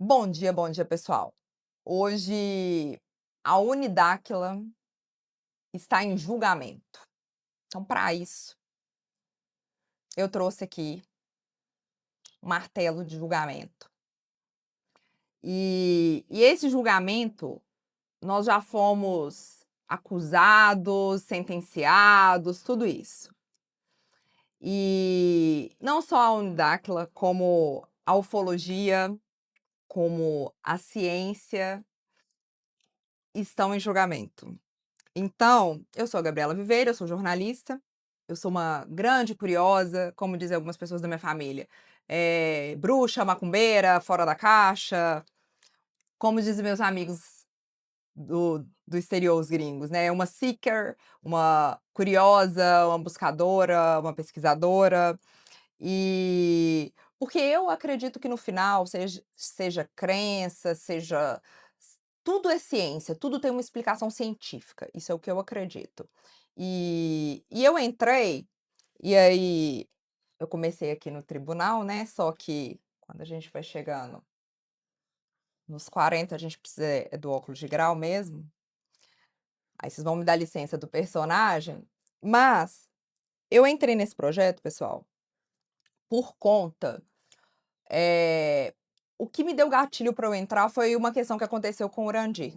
Bom dia, pessoal. Hoje a Unidáquila está em julgamento. Então, para isso, eu trouxe aqui um martelo de julgamento. E esse julgamento, nós já fomos acusados, sentenciados, tudo isso. E não só a Unidáquila, como a ufologia, como a ciência estão em julgamento. Então, eu sou a Gabriela Viveira, eu sou jornalista, eu sou uma grande curiosa, como dizem algumas pessoas da minha família, bruxa, macumbeira, fora da caixa, como dizem meus amigos do exterior, os gringos, né? Uma seeker, uma curiosa, uma buscadora, uma pesquisadora. E porque eu acredito que no final, seja crença, seja tudo é ciência, tudo tem uma explicação científica, isso é o que eu acredito. E eu entrei, e aí eu comecei aqui no tribunal, né, só que quando a gente vai chegando nos 40 a gente precisa do óculos de grau mesmo, aí vocês vão me dar licença do personagem, mas eu entrei nesse projeto, pessoal, por conta. O que me deu gatilho para eu entrar foi uma questão que aconteceu com o Urandir.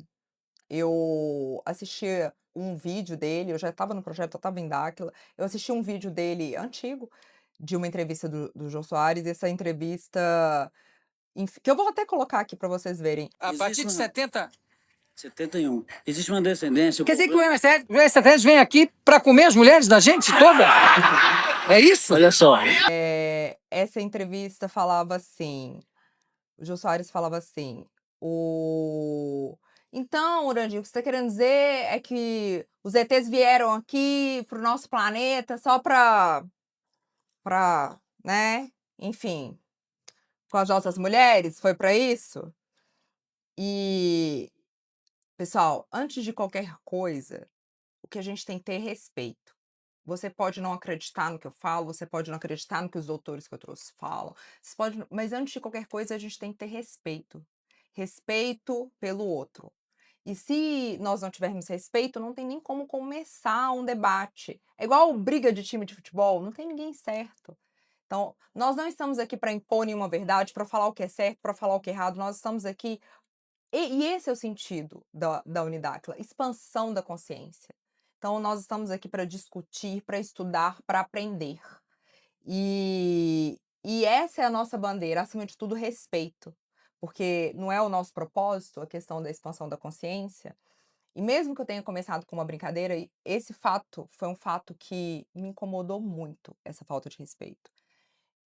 Eu assisti um vídeo dele, eu já estava no projeto, eu estava em Dáquila, eu assisti um vídeo dele antigo, de uma entrevista do Jô Soares, essa entrevista, que eu vou até colocar aqui para vocês verem. A partir de 70. 71. Existe uma descendência. Quer dizer que o extraterrestre vem aqui para comer as mulheres da gente toda? É isso? Olha só. Essa entrevista falava assim, o Jô Soares falava assim, então, Urandir, o que você está querendo dizer é que os ETs vieram aqui para o nosso planeta só para, né, enfim, com as nossas mulheres? Foi para isso? E, pessoal, antes de qualquer coisa, o que a gente tem que ter é respeito. Você pode não acreditar no que eu falo, você pode não acreditar no que os doutores que eu trouxe falam, mas antes de qualquer coisa a gente tem que ter respeito. Respeito pelo outro. E se nós não tivermos respeito, não tem nem como começar um debate. É igual briga de time de futebol, não tem ninguém certo. Então, nós não estamos aqui para impor nenhuma verdade, para falar o que é certo, para falar o que é errado, nós estamos aqui. E esse é o sentido da Unidáquila, expansão da consciência. Então, nós estamos aqui para discutir, para estudar, para aprender. E essa é a nossa bandeira, acima de tudo, respeito. Porque não é o nosso propósito a questão da expansão da consciência. E mesmo que eu tenha começado com uma brincadeira, esse fato foi um fato que me incomodou muito, essa falta de respeito.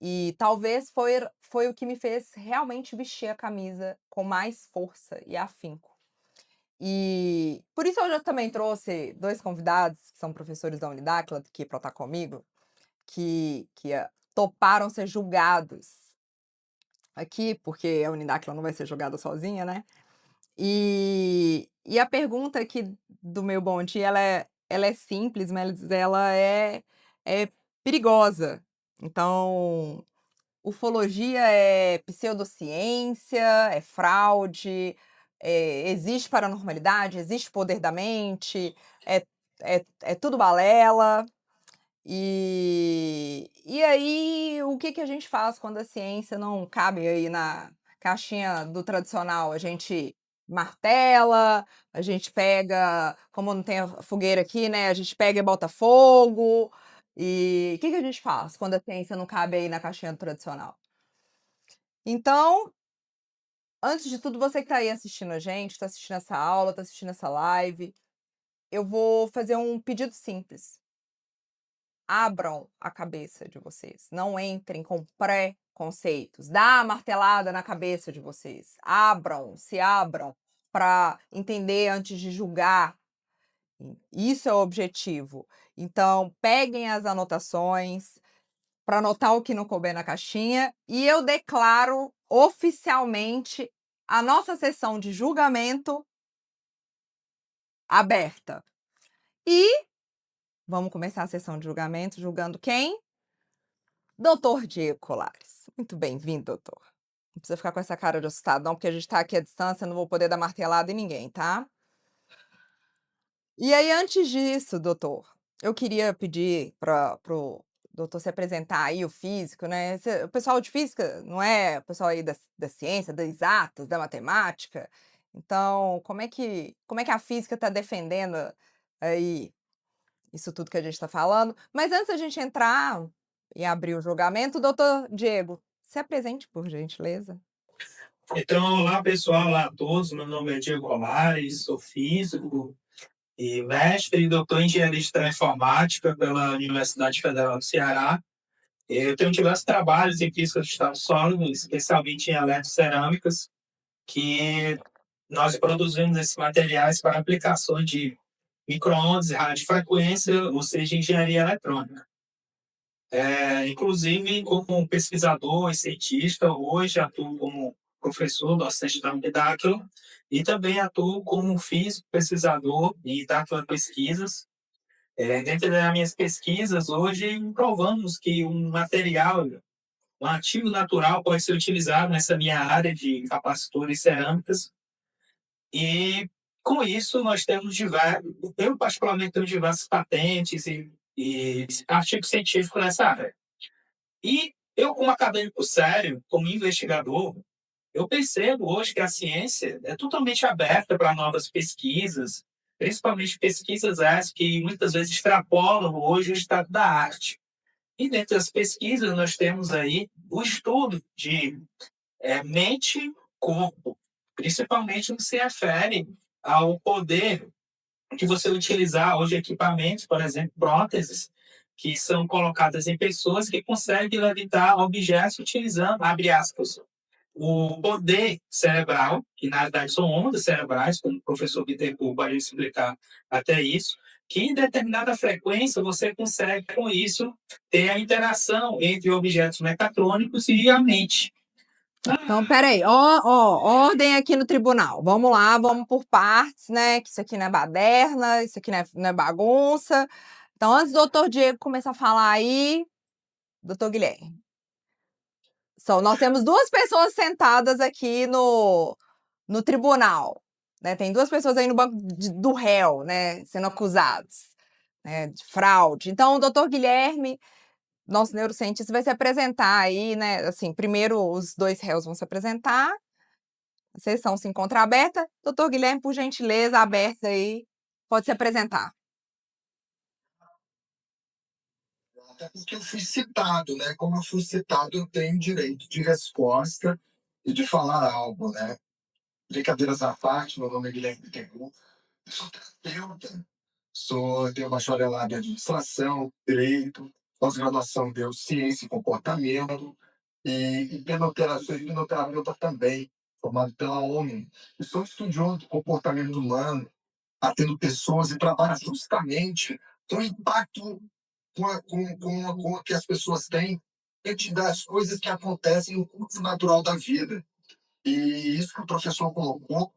E talvez foi o que me fez realmente vestir a camisa com mais força e afinco. E por isso hoje eu também trouxe 2 convidados, que são professores da Unidáquila, aqui para estar comigo, que toparam ser julgados aqui, porque a Unidáquila não vai ser julgada sozinha, né. E a pergunta aqui do meu bom dia, ela é simples, mas ela é perigosa. Então, ufologia é pseudociência, é fraude, existe paranormalidade, existe poder da mente, é tudo balela. E aí, o que a gente faz quando a ciência não cabe aí na caixinha do tradicional? A gente martela, a gente pega, como não tem a fogueira aqui, né, a gente pega e bota fogo. E o que a gente faz quando a ciência não cabe aí na caixinha do tradicional? Então, antes de tudo, você que está aí assistindo a gente, está assistindo essa aula, está assistindo essa live, eu vou fazer um pedido simples. Abram a cabeça de vocês, não entrem com preconceitos, dá a martelada na cabeça de vocês, se abram para entender antes de julgar, isso é o objetivo. Então peguem as anotações, para anotar o que não couber na caixinha, e eu declaro oficialmente a nossa sessão de julgamento aberta. E vamos começar a sessão de julgamento julgando quem? Doutor Diego Colares. Muito bem-vindo, doutor. Não precisa ficar com essa cara de assustado não, porque a gente tá aqui à distância, não vou poder dar martelada em ninguém, tá? E aí, antes disso, doutor, eu queria pedir para o doutor se apresentar aí, o físico, né, o pessoal de física não é o pessoal aí da ciência, das exatas, da matemática, então como é que a física está defendendo aí isso tudo que a gente está falando. Mas antes da gente entrar e abrir o julgamento, doutor Diego, se apresente, por gentileza. Então, olá pessoal, olá a todos. Meu nome é Diego Colares, sou físico e mestre e doutor em engenharia informática pela Universidade Federal do Ceará. Eu tenho diversos trabalhos em física de estado sólido, especialmente em eletrocerâmicas, que nós produzimos esses materiais para aplicações de micro-ondas, radiofrequência, ou seja, engenharia eletrônica. Inclusive, como pesquisador e cientista, hoje atuo como professor, docente da Unidáquilo, e também atuo como físico, pesquisador e Dáquilo Pesquisas. Dentro das minhas pesquisas, hoje provamos que um material, um ativo natural pode ser utilizado nessa minha área de capacitores cerâmicas, e com isso nós temos diversos, eu particularmente tenho diversas patentes e artigos científicos nessa área. E eu, como acadêmico sério, como investigador, eu percebo hoje que a ciência é totalmente aberta para novas pesquisas, principalmente pesquisas essas que muitas vezes extrapolam hoje o estado da arte. E dentro das pesquisas nós temos aí o estudo de mente-corpo, principalmente no que se refere ao poder que você utilizar hoje equipamentos, por exemplo, próteses, que são colocadas em pessoas que conseguem levitar objetos utilizando, abre aspas, o poder cerebral, que na verdade são ondas cerebrais, como o professor Bittencourt vai explicar até isso, que em determinada frequência você consegue, com isso, ter a interação entre objetos mecatrônicos e a mente. Então, peraí, ordem aqui no tribunal. Vamos lá, vamos por partes, né? Que isso aqui não é baderna, isso aqui não é bagunça. Então, antes do doutor Diego começar a falar aí, doutor Guilherme. Nós temos duas pessoas sentadas aqui no tribunal, né? Tem duas pessoas aí no banco do réu, né? Sendo acusados, né? De fraude. Então, o doutor Guilherme, nosso neurocientista, vai se apresentar aí, né? Assim, primeiro os dois réus vão se apresentar. A sessão se encontra aberta. Doutor Guilherme, por gentileza, aberta aí, pode se apresentar. Até porque eu fui citado, né? Como eu fui citado, eu tenho direito de resposta e de falar algo, né? Brincadeiras à parte, meu nome é Guilherme Bittencourt, eu sou terapeuta, tenho bacharelado em administração, direito, pós-graduação em ciência e comportamento, e sou hipnoterapeuta também, formado pela ONU, e sou estudioso do comportamento humano, atendo pessoas e trabalho justamente com o impacto com o que as pessoas têm diante das coisas que acontecem no curso natural da vida. E isso que o professor colocou,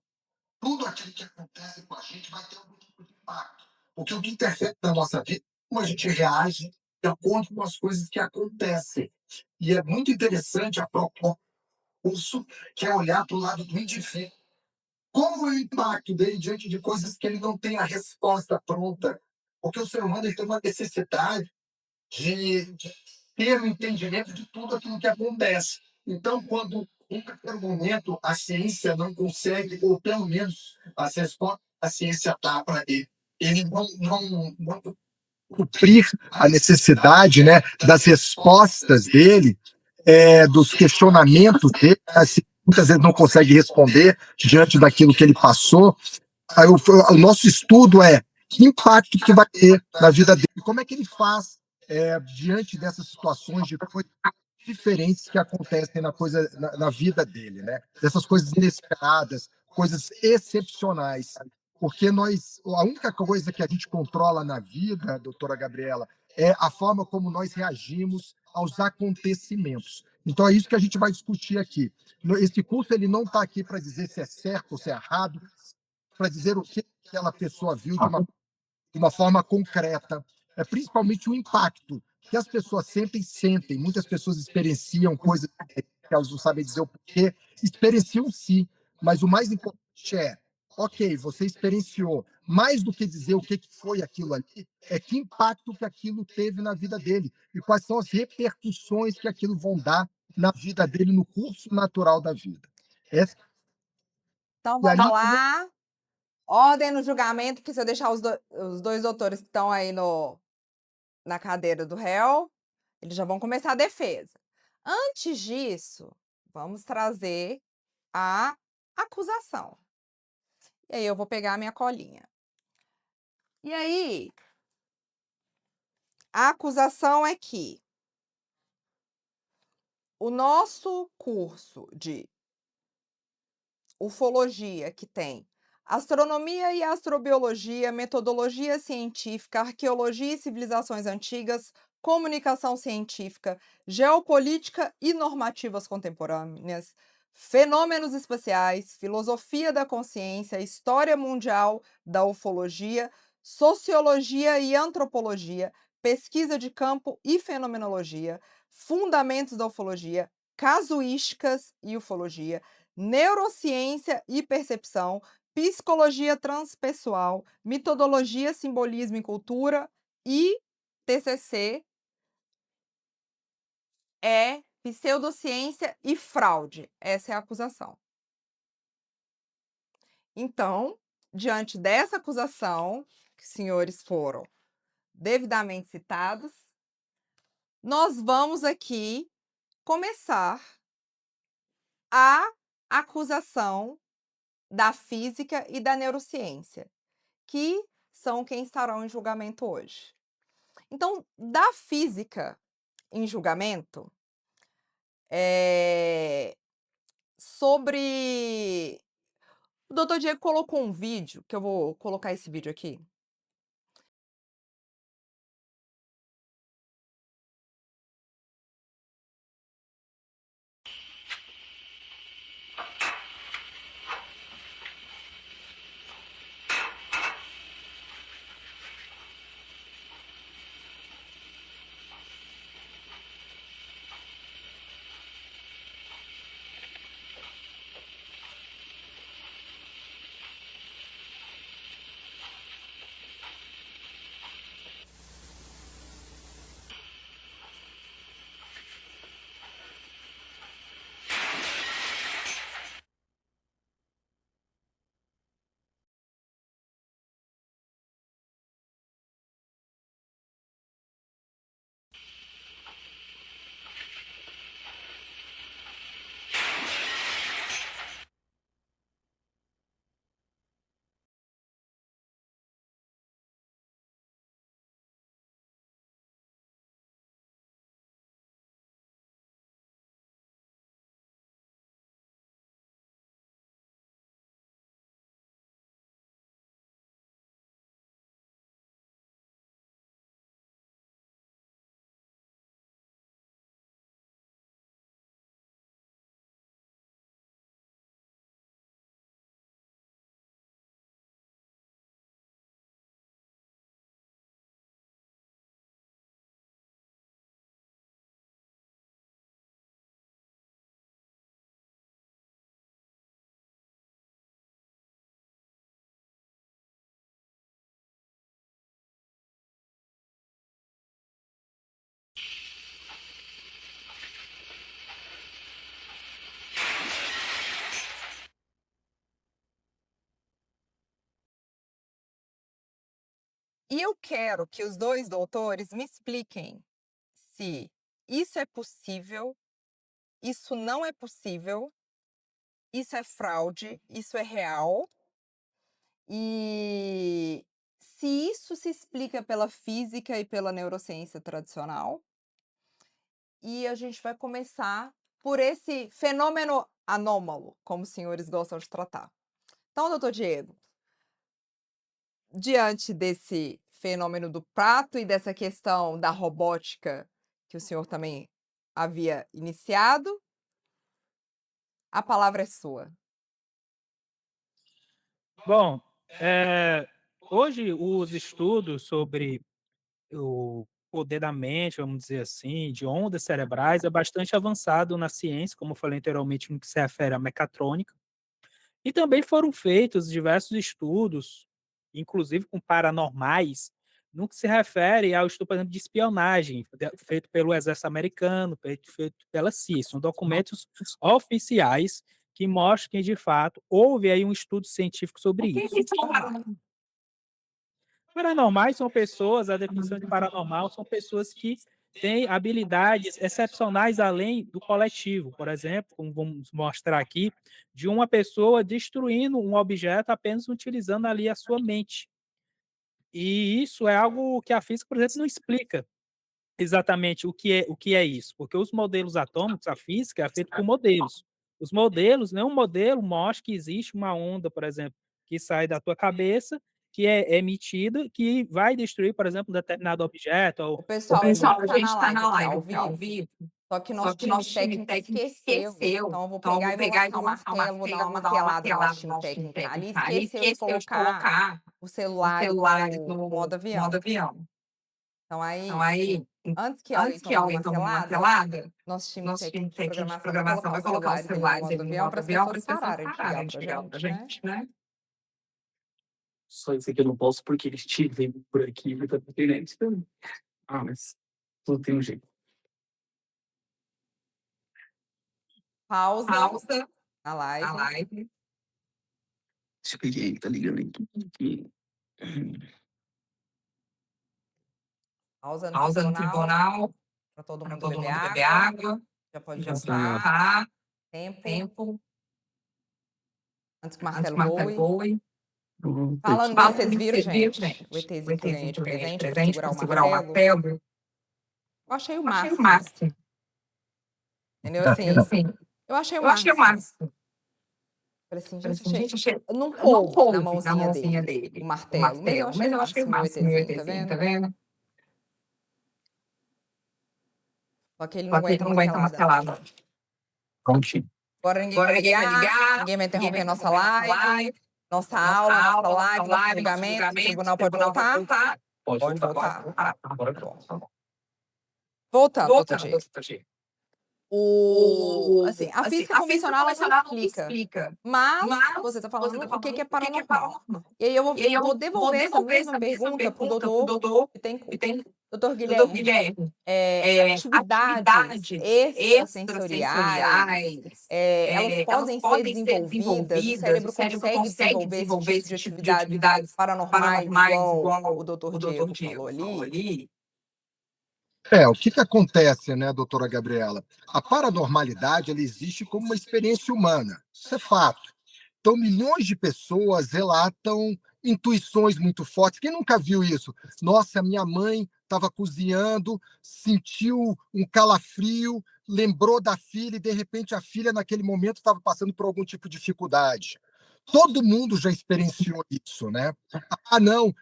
tudo aquilo que acontece com a gente vai ter algum tipo de impacto. Porque o que interfere na nossa vida, como a gente reage de acordo com as coisas que acontecem. E é muito interessante a proposta que é olhar para o lado do indivíduo. Como é o impacto dele diante de coisas que ele não tem a resposta pronta? Porque o ser humano ele tem uma necessidade de ter um entendimento de tudo aquilo que acontece. Então, quando em primeiro momento a ciência não consegue, ou pelo menos as respostas a ciência dá para ele, ele não cumprir a necessidade, né, das respostas dele, dos questionamentos dele, assim, muitas vezes não consegue responder diante daquilo que ele passou. Aí, o nosso estudo é que impacto que vai ter na vida dele, como é que ele faz diante dessas situações de coisas diferentes que acontecem na vida dele, né? Dessas coisas inesperadas, coisas excepcionais. Porque a única coisa que a gente controla na vida, doutora Gabriela, é a forma como nós reagimos aos acontecimentos. Então é isso que a gente vai discutir aqui. Esse curso ele não está aqui para dizer se é certo ou se é errado, para dizer o que aquela pessoa viu de uma forma concreta, principalmente o impacto que as pessoas sentem, muitas pessoas experienciam coisas porque elas não sabem dizer o porquê, experienciam sim, mas o mais importante é, ok, você experienciou, mais do que dizer o que foi aquilo ali, é que impacto que aquilo teve na vida dele e quais são as repercussões que aquilo vão dar na vida dele, no curso natural da vida. Essa, Então e ali, vamos lá, ordem no julgamento, que se eu deixar os 2 doutores que estão aí na cadeira do réu, eles já vão começar a defesa. Antes disso, vamos trazer a acusação. E aí eu vou pegar a minha colinha. E aí, a acusação é que o nosso curso de ufologia, que tem astronomia e astrobiologia, metodologia científica, arqueologia e civilizações antigas, comunicação científica, geopolítica e normativas contemporâneas, fenômenos espaciais, filosofia da consciência, história mundial da ufologia, sociologia e antropologia, pesquisa de campo e fenomenologia, fundamentos da ufologia, casuísticas e ufologia, neurociência e percepção, psicologia transpessoal, metodologia, simbolismo e cultura, e TCC é pseudociência e fraude. Essa é a acusação. Então, diante dessa acusação, que os senhores foram devidamente citados, nós vamos aqui começar a acusação da física e da neurociência, que são quem estarão em julgamento hoje. Então, da física em julgamento, sobre o doutor Diego colocou um vídeo, que eu vou colocar esse vídeo aqui. E eu quero que os 2 doutores me expliquem se isso é possível, isso não é possível, isso é fraude, isso é real, e se isso se explica pela física e pela neurociência tradicional. E a gente vai começar por esse fenômeno anômalo, como os senhores gostam de tratar. Então, doutor Diego, diante desse fenômeno do prato e dessa questão da robótica que o senhor também havia iniciado, a palavra é sua. Bom, hoje os estudos sobre o poder da mente, vamos dizer assim, de ondas cerebrais, é bastante avançado na ciência, como eu falei anteriormente, no que se refere à mecatrônica. E também foram feitos diversos estudos, inclusive com paranormais, no que se refere ao estudo, por exemplo, de espionagem, feito pelo exército americano, feito pela CIA. São documentos oficiais que mostram que, de fato, houve aí um estudo científico sobre isso. Paranormais são pessoas, a definição de paranormal são pessoas que têm habilidades excepcionais além do coletivo. Por exemplo, como vamos mostrar aqui, de uma pessoa destruindo um objeto apenas utilizando ali a sua mente. E isso é algo que a física, por exemplo, não explica exatamente o que é isso, porque os modelos atômicos, a física é feita por modelos. Os modelos, nenhum modelo mostra que existe uma onda, por exemplo, que sai da tua cabeça, que é emitida, que vai destruir, por exemplo, um determinado objeto. Ou... O pessoal, a gente está na live aqui ao vivo, só que nosso time técnico esqueceu. Então, eu vou pegar e vou lançar o martelo, vou dar uma martelada no nosso time técnico ali. Esqueceu de colocar o celular no modo avião. Então, aí, antes que alguém tome uma martelada, nosso time técnico de programação vai colocar os celulares ali no modo avião para as pessoas pararem de ligar para a gente, né? Só isso aqui eu não posso porque eles estiveram por aqui e tá na internet. Mas tudo tem um jeito. Pausa a live. Deixa eu pegar, tá ligando aqui. Pausa no tribunal para todo mundo beber água. Já pode voltar. Tempo. Antes que o martelo voe. Falando nisso, vocês viram, gente? O ETzinho que eu ganhei de presente para segurar o martelo. Eu achei o máximo. Entendeu? Assim, eu achei o máximo. Falei assim, gente, não coube na mãozinha dele o martelo. Mas eu achei o máximo o ETzinho, tá vendo? Só que ele não aguenta martelada. Agora ninguém vai ligar, ninguém vai interromper nossa live, nossa aula, nossa live, nosso julgamento. O tribunal pode voltar? Pode voltar. Voltando, doutor G. Assim, a física convencional ela não explica. Mas você está falando o que é paranormal. E aí eu vou devolver essa mesma pergunta para o doutor Bittencourt. Doutor Guilherme, atividades extrasensoriais, elas podem ser desenvolvidas, o cérebro consegue desenvolver esse tipo de atividades paranormais, igual o doutor Diego falou ali? O que acontece, né, doutora Gabriela? A paranormalidade ela existe como uma experiência humana, isso é fato. Então, milhões de pessoas relatam intuições muito fortes. Quem nunca viu isso? Nossa, minha mãe estava cozinhando, sentiu um calafrio, lembrou da filha e, de repente, a filha, naquele momento, estava passando por algum tipo de dificuldade. Todo mundo já experienciou isso, né? Não,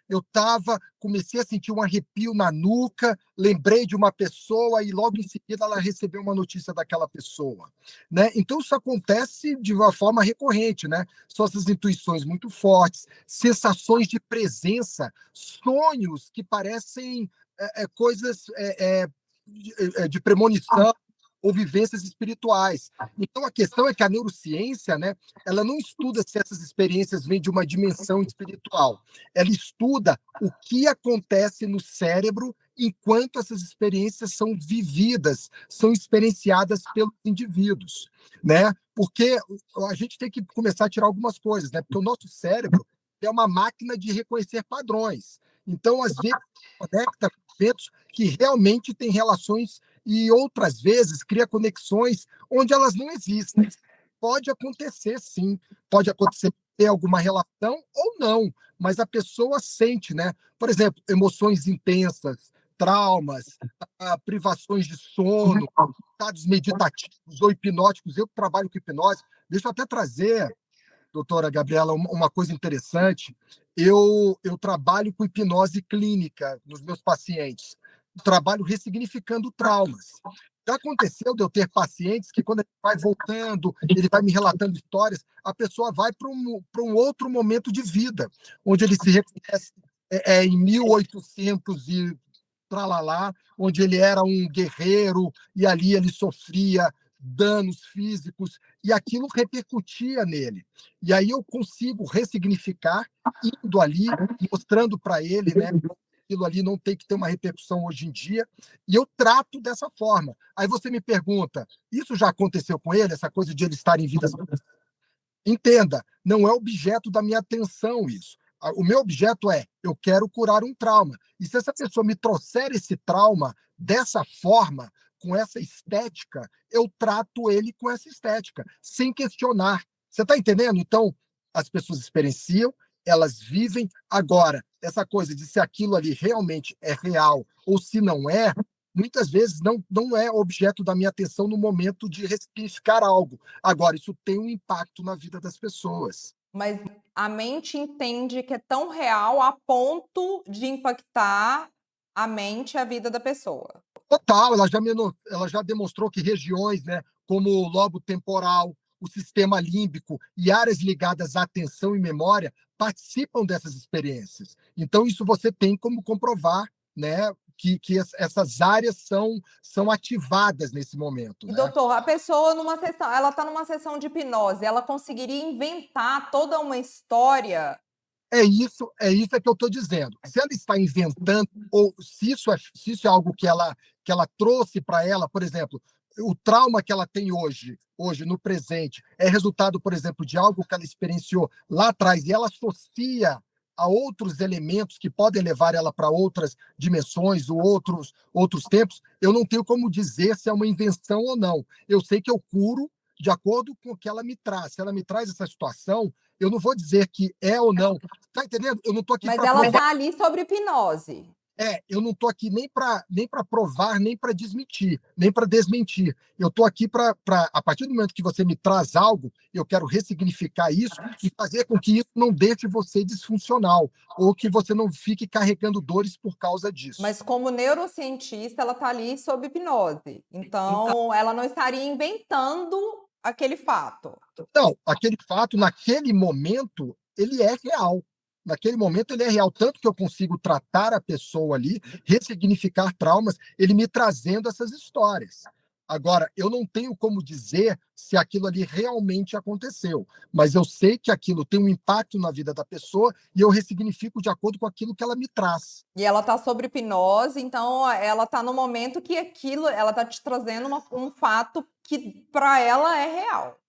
comecei a sentir um arrepio na nuca, lembrei de uma pessoa e logo em seguida ela recebeu uma notícia daquela pessoa, né? Então isso acontece de uma forma recorrente, né? São essas intuições muito fortes, sensações de presença, sonhos que parecem coisas de premonição, ou vivências espirituais. Então, a questão é que a neurociência, né, ela não estuda se essas experiências vêm de uma dimensão espiritual. Ela estuda o que acontece no cérebro enquanto essas experiências são vividas, são experienciadas pelos indivíduos, né? Porque a gente tem que começar a tirar algumas coisas, né? Porque o nosso cérebro é uma máquina de reconhecer padrões. Então, às vezes, conecta com eventos que realmente têm relações e outras vezes cria conexões onde elas não existem. Pode acontecer, sim. Pode acontecer ter alguma relação ou não, mas a pessoa sente, né? Por exemplo, emoções intensas, traumas, privações de sono, estados meditativos ou hipnóticos. Eu trabalho com hipnose. Deixa eu até trazer, doutora Gabriela, uma coisa interessante. Eu trabalho com hipnose clínica nos meus pacientes. Trabalho ressignificando traumas. Já aconteceu de eu ter pacientes que, quando ele vai voltando, ele vai me relatando histórias, a pessoa vai para um outro momento de vida, onde ele se reconhece em 1800 tralalá, onde ele era um guerreiro e ali ele sofria danos físicos e aquilo repercutia nele. E aí eu consigo ressignificar indo ali, mostrando para ele, né, aquilo ali não tem que ter uma repercussão hoje em dia, e eu trato dessa forma. Aí você me pergunta, isso já aconteceu com ele, essa coisa de ele estar em vidas. Entenda, não é objeto da minha atenção isso. O meu objeto é, eu quero curar um trauma. E se essa pessoa me trouxer esse trauma dessa forma, com essa estética, eu trato ele com essa estética, sem questionar. Você está entendendo? Então, as pessoas experienciam, elas vivem. Agora, essa coisa de se aquilo ali realmente é real ou se não é, muitas vezes não é objeto da minha atenção no momento de ressignificar algo. Agora, isso tem um impacto na vida das pessoas. Mas a mente entende que é tão real a ponto de impactar a mente e a vida da pessoa. Total, ela já demonstrou que regiões, né, como o lobo temporal, o sistema límbico e áreas ligadas à atenção e memória participam dessas experiências. Então, isso você tem como comprovar, né, que essas áreas são ativadas nesse momento. E, Né? doutor, a pessoa numa sessão, ela está numa sessão de hipnose, ela conseguiria inventar toda uma história? É isso que eu estou dizendo. Se ela está inventando, ou se isso é algo que ela trouxe para ela, por exemplo, o trauma que ela tem hoje, no presente, é resultado, por exemplo, de algo que ela experienciou lá atrás, e ela associa a outros elementos que podem levar ela para outras dimensões ou outros tempos, eu não tenho como dizer se é uma invenção ou não. Eu sei que eu curo de acordo com o que ela me traz. Se ela me traz essa situação, eu não vou dizer que é ou não. Tá entendendo? Eu não tô aqui Mas para ela provar. está ali sobre hipnose. Eu não tô aqui nem para provar, nem para desmentir, nem para desmentir. Eu tô aqui para a partir do momento que você me traz algo, eu quero ressignificar isso e fazer com que isso não deixe você disfuncional ou que você não fique carregando dores por causa disso. Mas como neurocientista, ela está ali sob hipnose. Então, ela não estaria inventando aquele fato. Então, aquele fato, naquele momento, ele é real. Naquele momento, ele é real. Tanto que eu consigo tratar a pessoa ali, ressignificar traumas, ele me trazendo essas histórias. Agora, eu não tenho como dizer se aquilo ali realmente aconteceu, mas eu sei que aquilo tem um impacto na vida da pessoa e eu ressignifico de acordo com aquilo que ela me traz. E ela está sobre hipnose, então ela está no momento que aquilo, ela está te trazendo um fato que para ela é real.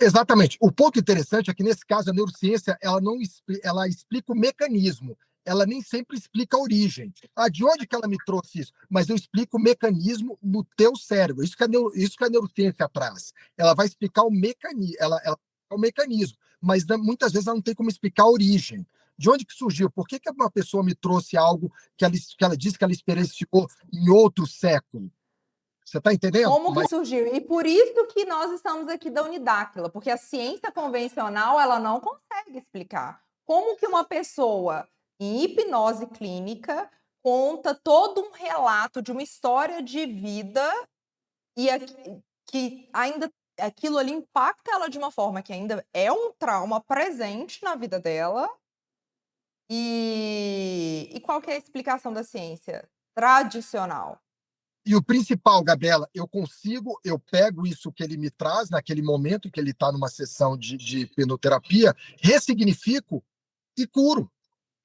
Exatamente. O ponto interessante é que, nesse caso, a neurociência ela não ela explica o mecanismo, ela nem sempre explica a origem. Ah, de onde que ela me trouxe isso? Mas eu explico o mecanismo no teu cérebro. Isso que a neurociência traz. Ela vai explicar o mecanismo, ela é o mecanismo, mas muitas vezes ela não tem como explicar a origem. De onde que surgiu? Por que uma pessoa me trouxe algo que ela disse que ela experienciou em outro século? Você está entendendo? Como que surgiu? E por isso que nós estamos aqui da Unidáquila, porque a ciência convencional ela não consegue explicar. Como que uma pessoa em hipnose clínica conta todo um relato de uma história de vida e que ainda aquilo ali impacta ela de uma forma que ainda é um trauma presente na vida dela. E qual que é a explicação da ciência tradicional? E o principal, Gabriela, eu pego isso que ele me traz naquele momento que ele está numa sessão de hipnoterapia, ressignifico e curo.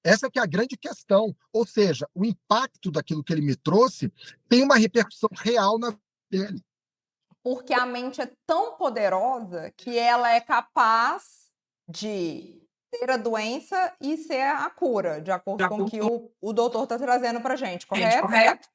Essa que é a grande questão. Ou seja, o impacto daquilo que ele me trouxe tem uma repercussão real na vida dele. Porque a mente é tão poderosa que ela é capaz de ter a doença e ser a cura, de acordo com o que o doutor está trazendo para a gente, correto?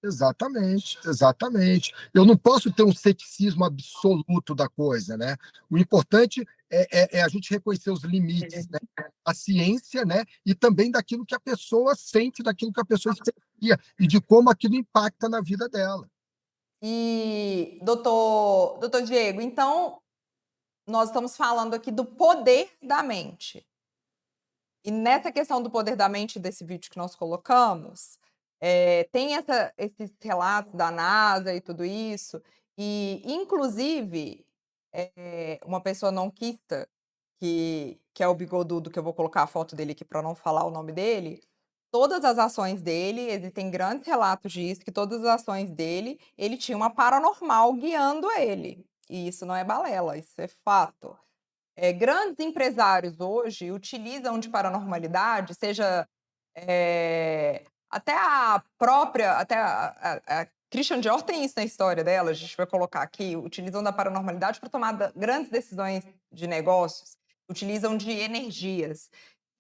Exatamente, exatamente. Eu não posso ter um ceticismo absoluto da coisa, né? O importante é a gente reconhecer os limites, né? A ciência, né? E também daquilo que a pessoa sente, daquilo que a pessoa experiencia e de como aquilo impacta na vida dela. E, doutor Diego, então, nós estamos falando aqui do poder da mente. E nessa questão do poder da mente desse vídeo que nós colocamos, tem esses relatos da NASA e tudo isso, e inclusive, uma pessoa nonquista, que é o bigodudo, que eu vou colocar a foto dele aqui para não falar o nome dele, todas as ações dele, existem grandes relatos disso, que todas as ações dele, ele tinha uma paranormal guiando ele. E isso não é balela, isso é fato. Grandes empresários hoje utilizam de paranormalidade, seja até a própria, até a Christian Dior tem isso na história dela, a gente vai colocar aqui, utilizam da paranormalidade para tomar grandes decisões de negócios, utilizam de energias.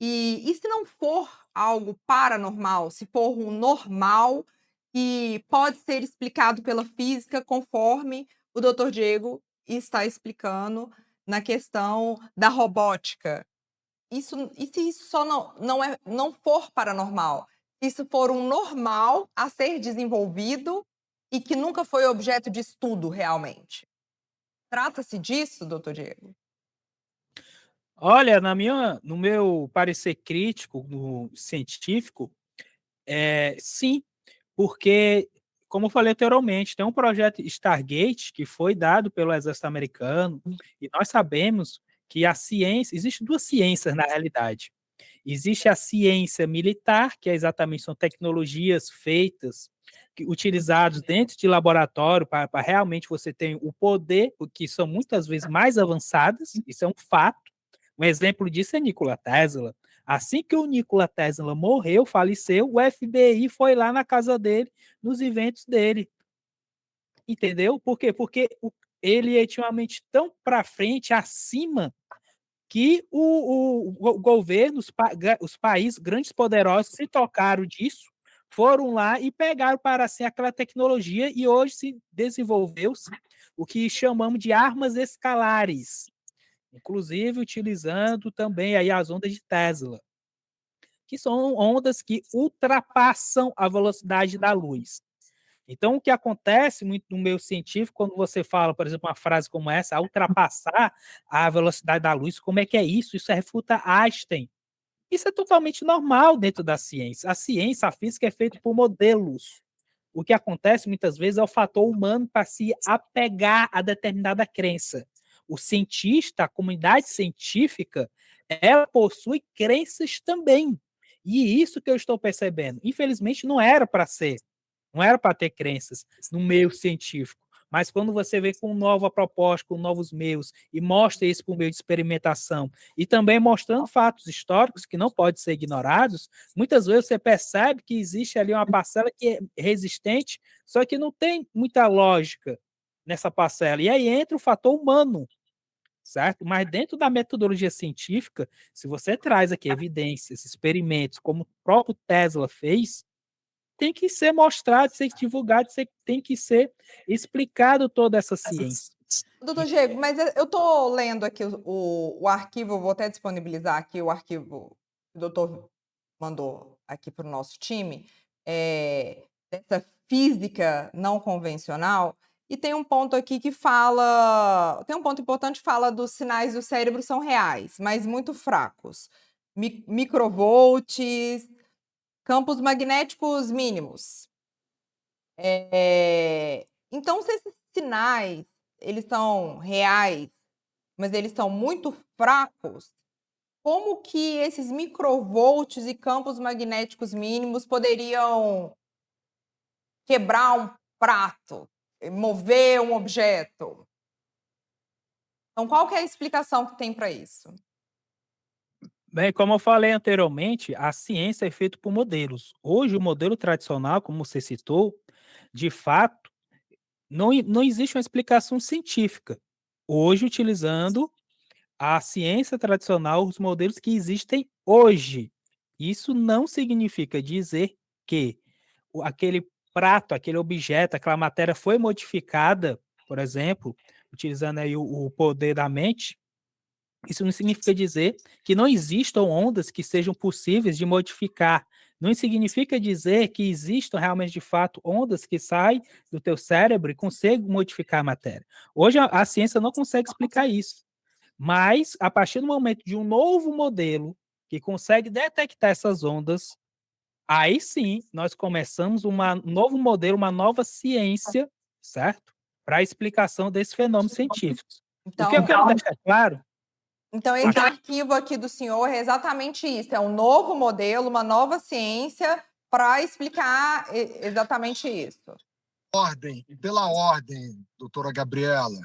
E se não for algo paranormal, se for um normal que pode ser explicado pela física, conforme o Dr. Diego está explicando na questão da robótica. E se isso só não for paranormal? Se isso for um normal a ser desenvolvido e que nunca foi objeto de estudo realmente? Trata-se disso, doutor Diego? Olha, no meu parecer crítico, científico, sim, porque, como eu falei anteriormente, tem um projeto Stargate que foi dado pelo exército americano, e nós sabemos que a ciência, existem duas ciências na realidade. Existe a ciência militar, que exatamente são tecnologias feitas, utilizadas dentro de laboratório para realmente você ter o poder, que são muitas vezes mais avançadas, isso é um fato. Um exemplo disso é Nikola Tesla. Assim que o Nikola Tesla morreu, faleceu, o FBI foi lá na casa dele, nos eventos dele. Entendeu? Por quê? Porque ele tinha uma mente tão para frente, acima, que o governo, os países grandes poderosos se tocaram disso, foram lá e pegaram para si aquela tecnologia e hoje se desenvolveu-se o que chamamos de armas escalares, inclusive utilizando também aí as ondas de Tesla, que são ondas que ultrapassam a velocidade da luz. Então, o que acontece muito no meio científico, quando você fala, por exemplo, uma frase como essa, ultrapassar a velocidade da luz, como é que é isso? Isso refuta Einstein. Isso é totalmente normal dentro da ciência. A ciência, a física é feita por modelos. O que acontece muitas vezes é o fator humano para se apegar a determinada crença. O cientista, a comunidade científica, ela possui crenças também. E isso que eu estou percebendo. Infelizmente, não era para ser. Não era para ter crenças no meio científico. Mas quando você vê com nova proposta, com novos meios, e mostra isso por meio de experimentação, e também mostrando fatos históricos que não podem ser ignorados, muitas vezes você percebe que existe ali uma parcela que é resistente, só que não tem muita lógica nessa parcela. E aí entra o fator humano, certo? Mas dentro da metodologia científica, se você traz aqui evidências, experimentos, como o próprio Tesla fez, tem que ser mostrado, ser divulgado, tem que ser explicado toda essa ciência. Doutor Diego, mas eu estou lendo aqui o arquivo, vou até disponibilizar aqui o arquivo que o doutor mandou aqui para o nosso time, dessa física não convencional, e tem um ponto aqui que fala, tem um ponto importante que fala dos sinais do cérebro são reais, mas muito fracos. Microvolts, campos magnéticos mínimos. Então, se esses sinais eles são reais, mas eles são muito fracos, como que esses microvolts e campos magnéticos mínimos poderiam quebrar um prato, mover um objeto? Então, qual que é a explicação que tem para isso? Bem, como eu falei anteriormente, a ciência é feita por modelos. Hoje, o modelo tradicional, como você citou, de fato, não existe uma explicação científica. Hoje, utilizando a ciência tradicional, os modelos que existem hoje. Isso não significa dizer que aquele prato, aquele objeto, aquela matéria foi modificada, por exemplo, utilizando aí o poder da mente. Isso não significa dizer que não existam ondas que sejam possíveis de modificar. Não significa dizer que existam realmente, de fato, ondas que saem do teu cérebro e conseguem modificar a matéria. Hoje, a ciência não consegue explicar isso. Mas, a partir do momento de um novo modelo que consegue detectar essas ondas, aí sim nós começamos um novo modelo, uma nova ciência, certo? Para a explicação desses fenômenos científicos. O que eu quero deixar claro Então esse arquivo aqui do senhor é exatamente isso, é um novo modelo, uma nova ciência para explicar exatamente isso. Pela ordem, doutora Gabriela,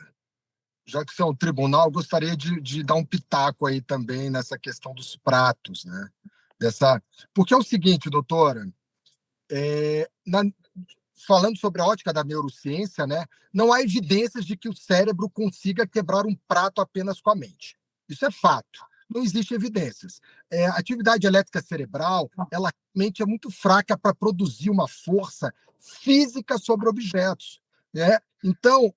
já que você é um tribunal, eu gostaria de dar um pitaco aí também nessa questão dos pratos, né? Porque é o seguinte, doutora, falando sobre a ótica da neurociência, né, não há evidências de que o cérebro consiga quebrar um prato apenas com a mente. Isso é fato. Não existe evidências. A atividade elétrica cerebral, ela realmente é muito fraca para produzir uma força física sobre objetos, né? Então,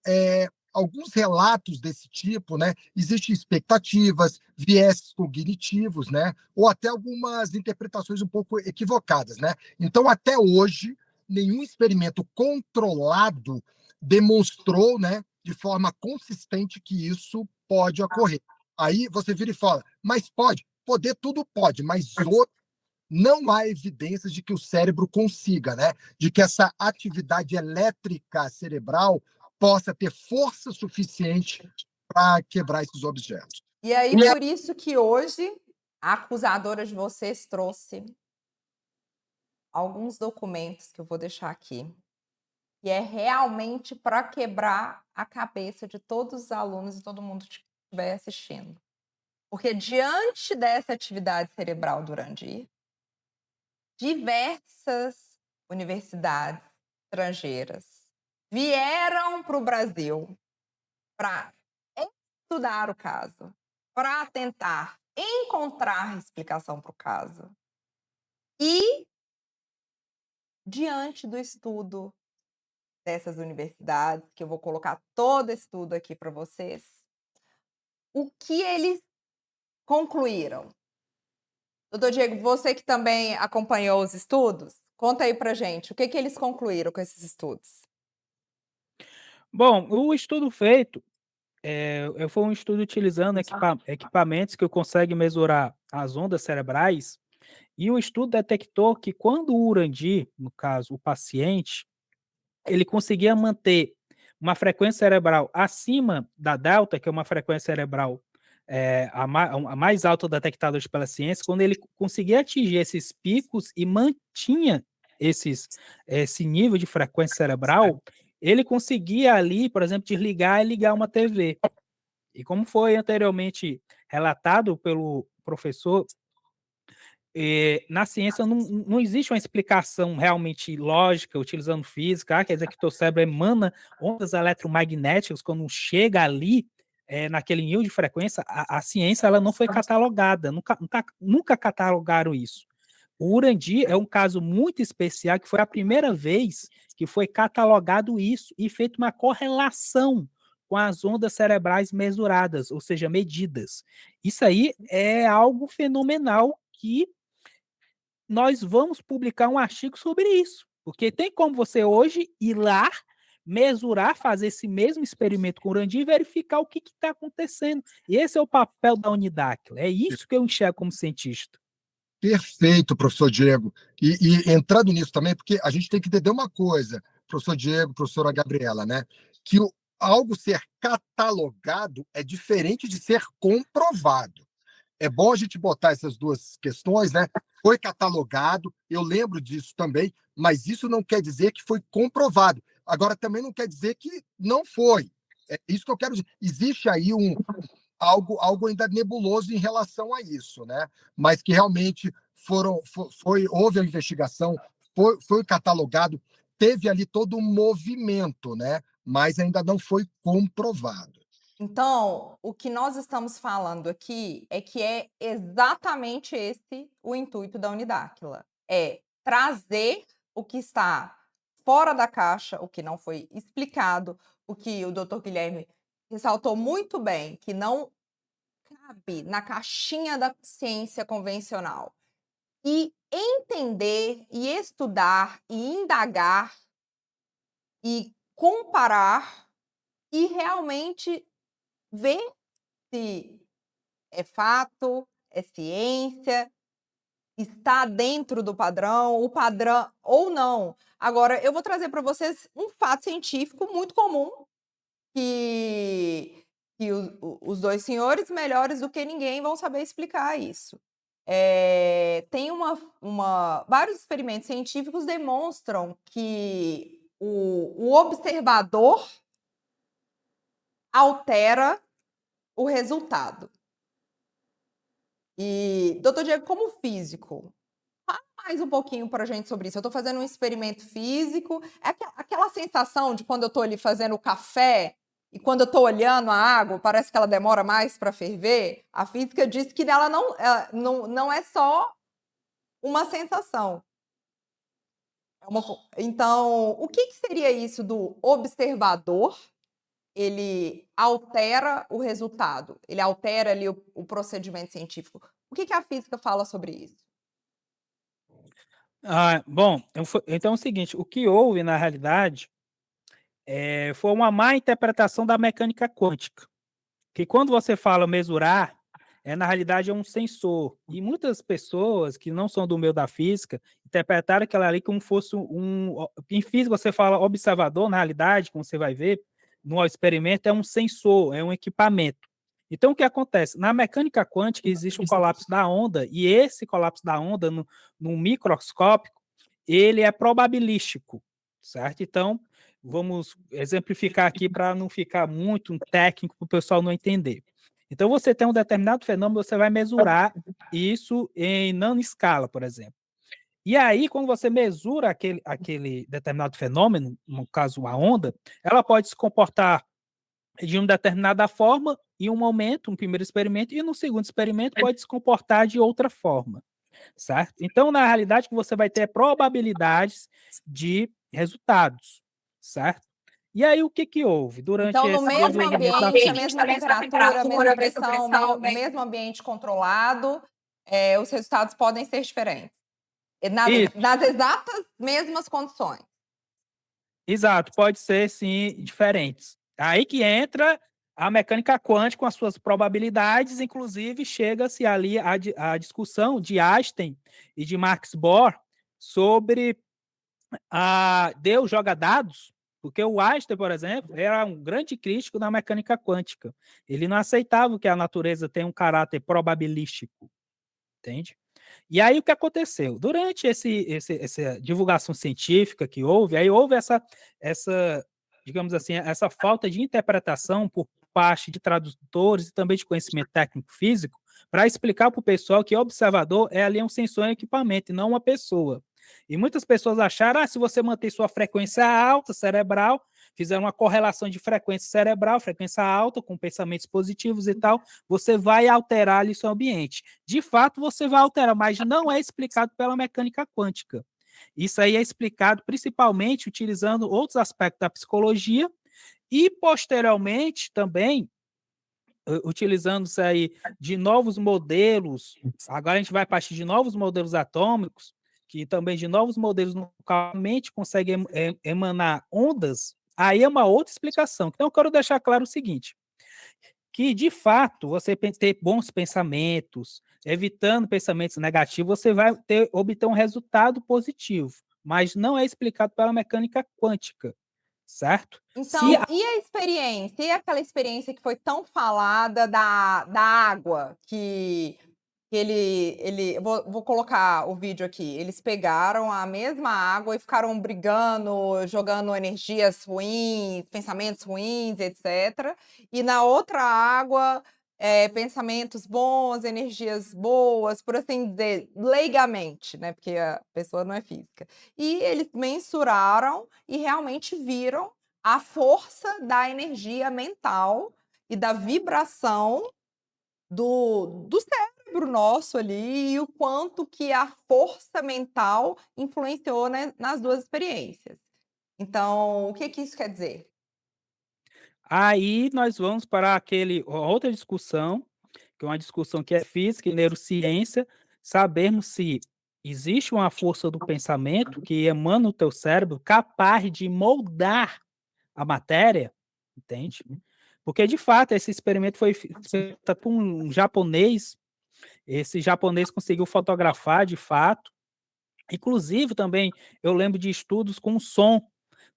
alguns relatos desse tipo, né, existem expectativas, viés cognitivos, né, ou até algumas interpretações um pouco equivocadas, né? Então, até hoje, nenhum experimento controlado demonstrou, né, de forma consistente que isso pode ocorrer. Aí você vira e fala, mas pode? Poder tudo pode, mas não há evidências de que o cérebro consiga, né, de que essa atividade elétrica cerebral possa ter força suficiente para quebrar esses objetos. E aí, por isso que hoje a acusadora de vocês trouxe alguns documentos que eu vou deixar aqui, que é realmente para quebrar a cabeça de todos os alunos e todo mundo que estiver assistindo. Porque diante dessa atividade cerebral do Urandir, diversas universidades estrangeiras vieram para o Brasil para estudar o caso, para tentar encontrar explicação para o caso. E, diante do estudo dessas universidades, que eu vou colocar todo esse estudo aqui para vocês, o que eles concluíram? Doutor Diego, você que também acompanhou os estudos, conta aí pra gente, o que eles concluíram com esses estudos? Bom, o estudo feito foi um estudo utilizando equipamentos que conseguem mensurar as ondas cerebrais, e o estudo detectou que quando o Urandir, no caso o paciente, ele conseguia manter uma frequência cerebral acima da delta, que é uma frequência cerebral a mais alta detectada pela ciência, quando ele conseguia atingir esses picos e mantinha esse nível de frequência cerebral, ele conseguia ali, por exemplo, desligar e ligar uma TV. E como foi anteriormente relatado pelo professor, na ciência não existe uma explicação realmente lógica, utilizando física, quer dizer que o teu cérebro emana ondas eletromagnéticas quando chega ali, naquele nível de frequência. A ciência ela não foi catalogada, nunca catalogaram isso. O Urandir é um caso muito especial, que foi a primeira vez que foi catalogado isso e feito uma correlação com as ondas cerebrais mesuradas, ou seja, medidas. Isso aí é algo fenomenal que nós vamos publicar um artigo sobre isso, porque tem como você hoje ir lá, mesurar, fazer esse mesmo experimento com o Urandir e verificar o que está acontecendo. E esse é o papel da Unidáquila, é isso que eu enxergo como cientista. Perfeito, professor Diego. E entrando nisso também, porque a gente tem que entender uma coisa, professor Diego, professora Gabriela, né? Que algo ser catalogado é diferente de ser comprovado. É bom a gente botar essas duas questões, né? Foi catalogado, eu lembro disso também, mas isso não quer dizer que foi comprovado. Agora, também não quer dizer que não foi. É isso que eu quero dizer. Existe aí algo ainda nebuloso em relação a isso, né? Mas que realmente houve a investigação, foi catalogado, teve ali todo um movimento, né? Mas ainda não foi comprovado. Então, o que nós estamos falando aqui é que é exatamente esse o intuito da Unidáquila, é trazer o que está fora da caixa, o que não foi explicado, o que o doutor Guilherme ressaltou muito bem, que não cabe na caixinha da ciência convencional. E entender, e estudar, e indagar, e comparar, e realmente ver se é fato, é ciência, está dentro do padrão, o padrão ou não. Agora, eu vou trazer para vocês um fato científico muito comum, que que os dois senhores, melhores do que ninguém, vão saber explicar isso. Tem vários experimentos científicos demonstram que o observador altera o resultado. E, doutor Diego, como físico, fala mais um pouquinho para a gente sobre isso. Eu estou fazendo um experimento físico, é aquela sensação de quando eu estou ali fazendo o café e quando eu estou olhando a água, parece que ela demora mais para ferver. A física diz que ela não é só uma sensação. Então, o que seria isso do observador? Ele altera o resultado, ele altera ali o procedimento científico. O que a física fala sobre isso? Bom, então é o seguinte, o que houve na realidade foi uma má interpretação da mecânica quântica, que quando você fala mesurar, na realidade é um sensor, e muitas pessoas que não são do meio da física interpretaram aquilo ali como fosse em física você fala observador, na realidade, como você vai ver, no experimento é um sensor, é um equipamento. Então, o que acontece? Na mecânica quântica existe um colapso da onda, e esse colapso da onda, no microscópico, ele é probabilístico, certo? Então, vamos exemplificar aqui para não ficar muito técnico para o pessoal não entender. Então, você tem um determinado fenômeno, você vai mesurar isso em nanoescala, por exemplo. E aí, quando você mesura aquele determinado fenômeno, no caso a onda, ela pode se comportar de uma determinada forma em um momento, um primeiro experimento, e no segundo experimento pode se comportar de outra forma, certo? Então, na realidade, você vai ter probabilidades de resultados, certo? E aí, o que houve durante então, no esse mesmo desenvolvimento da ambiente, a mesma temperatura, a mesma pressão, mesmo ambiente controlado, os resultados podem ser diferentes. Nas exatas mesmas condições. Exato, pode ser, sim, diferentes. Aí que entra a mecânica quântica com as suas probabilidades, inclusive chega-se ali a discussão de Einstein e de Max Bohr sobre Deus joga dados, porque o Einstein, por exemplo, era um grande crítico da mecânica quântica. Ele não aceitava que a natureza tem um caráter probabilístico, entende? E aí o que aconteceu? Durante essa divulgação científica que houve, aí houve essa, digamos assim, essa falta de interpretação por parte de tradutores e também de conhecimento técnico físico para explicar para o pessoal que observador é ali um sensor e equipamento e não uma pessoa. E muitas pessoas acharam, se você manter sua frequência alta cerebral, fizeram uma correlação de frequência cerebral, frequência alta, com pensamentos positivos e tal, você vai alterar ali seu ambiente. De fato, você vai alterar, mas não é explicado pela mecânica quântica. Isso aí é explicado principalmente utilizando outros aspectos da psicologia e, posteriormente, também utilizando-se aí de novos modelos. Agora a gente vai partir de novos modelos atômicos, que também de novos modelos no qual a mente consegue emanar ondas. Aí é uma outra explicação. Então, eu quero deixar claro o seguinte, que, de fato, você ter bons pensamentos, evitando pensamentos negativos, você vai obter um resultado positivo, mas não é explicado pela mecânica quântica, certo? Então, e a experiência? E aquela experiência que foi tão falada da água, que vou colocar o vídeo aqui. Eles pegaram a mesma água e ficaram brigando, jogando energias ruins, pensamentos ruins, etc. E na outra água, pensamentos bons, energias boas, por assim dizer, leigamente, né? Porque a pessoa não é física. E eles mensuraram e realmente viram a força da energia mental e da vibração do cérebro nosso ali e o quanto que a força mental influenciou, né, nas duas experiências. Então, o que isso quer dizer? Aí nós vamos para outra discussão, que é uma discussão que é física e neurociência, sabermos se existe uma força do pensamento que emana no teu cérebro capaz de moldar a matéria, entende? Porque, de fato, esse experimento foi feito por um japonês, esse japonês conseguiu fotografar, de fato, inclusive também eu lembro de estudos com som,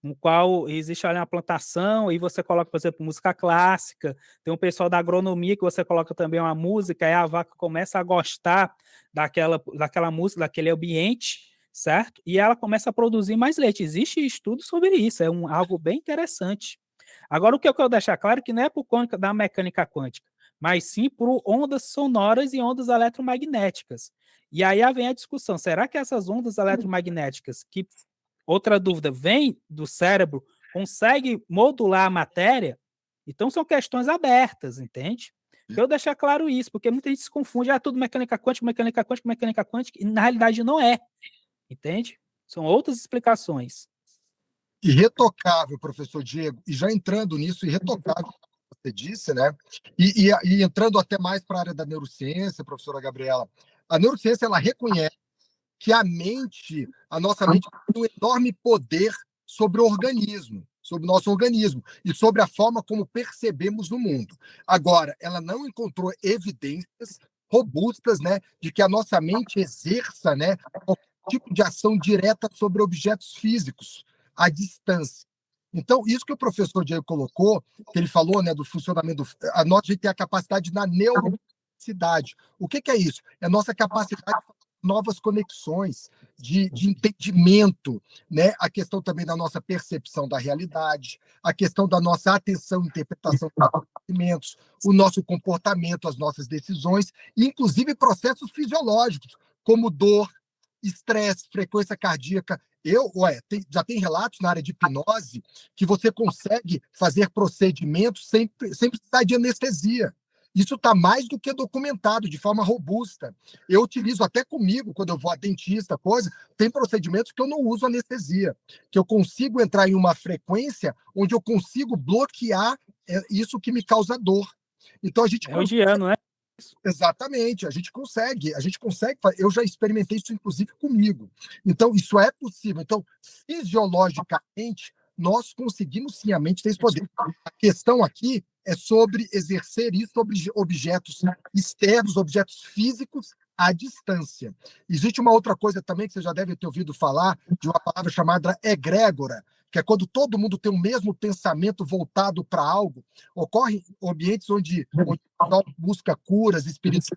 no qual existe ali uma plantação, e você coloca, por exemplo, música clássica, tem um pessoal da agronomia que você coloca também uma música, aí a vaca começa a gostar daquela música, daquele ambiente, certo? E ela começa a produzir mais leite. Existe estudo sobre isso, é algo bem interessante. Agora, o que eu quero deixar claro é que não é por conta da mecânica quântica, mas sim por ondas sonoras e ondas eletromagnéticas. E aí vem a discussão, será que essas ondas eletromagnéticas, que, outra dúvida, vem do cérebro, consegue modular a matéria? Então são questões abertas, entende? Eu deixar claro isso, porque muita gente se confunde, tudo mecânica quântica, mecânica quântica, mecânica quântica, e na realidade não é, entende? São outras explicações. Irretocável, professor Diego, e já entrando nisso, irretocável, como você disse, né? E entrando até mais para a área da neurociência, professora Gabriela, a neurociência ela reconhece que a nossa mente tem um enorme poder sobre o organismo, sobre o nosso organismo e sobre a forma como percebemos o mundo. Agora, ela não encontrou evidências robustas, né, de que a nossa mente exerça, né, qualquer tipo de ação direta sobre objetos físicos à distância. Então, isso que o professor Diego colocou, que ele falou, né, do funcionamento, a nossa gente tem a capacidade na neuroplasticidade. O que é isso? É a nossa capacidade de novas conexões, de entendimento, né? A questão também da nossa percepção da realidade, a questão da nossa atenção e interpretação dos acontecimentos, o nosso comportamento, as nossas decisões, e inclusive processos fisiológicos, como dor, estresse, frequência cardíaca. Já tem relatos na área de hipnose que você consegue fazer procedimentos sem precisar de anestesia. Isso está mais do que documentado de forma robusta. Eu utilizo até comigo, quando eu vou a dentista, tem procedimentos que eu não uso anestesia, que eu consigo entrar em uma frequência onde eu consigo bloquear isso que me causa dor. Então a gente Indiano, né? Exatamente, a gente consegue, eu já experimentei isso inclusive comigo. Então isso é possível. Então, fisiologicamente, nós conseguimos sim, a mente tem esse poder. A questão aqui é sobre exercer isso sobre objetos externos, objetos físicos à distância. Existe uma outra coisa também que você já deve ter ouvido falar, de uma palavra chamada egrégora, que é quando todo mundo tem o mesmo pensamento voltado para algo. Ocorre ambientes onde busca curas, espíritos,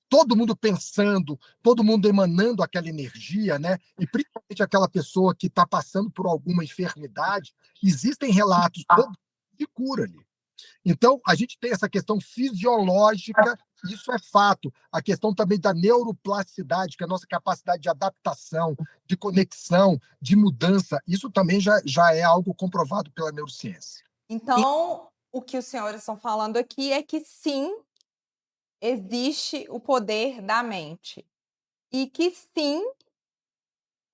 todo mundo pensando, todo mundo emanando aquela energia, né? E principalmente aquela pessoa que está passando por alguma enfermidade, existem relatos de cura ali. Então, a gente tem essa questão fisiológica, isso é fato. A questão também da neuroplasticidade, que é a nossa capacidade de adaptação, de conexão, de mudança, isso também já é algo comprovado pela neurociência. Então, o que os senhores estão falando aqui é que sim, existe o poder da mente. E que sim,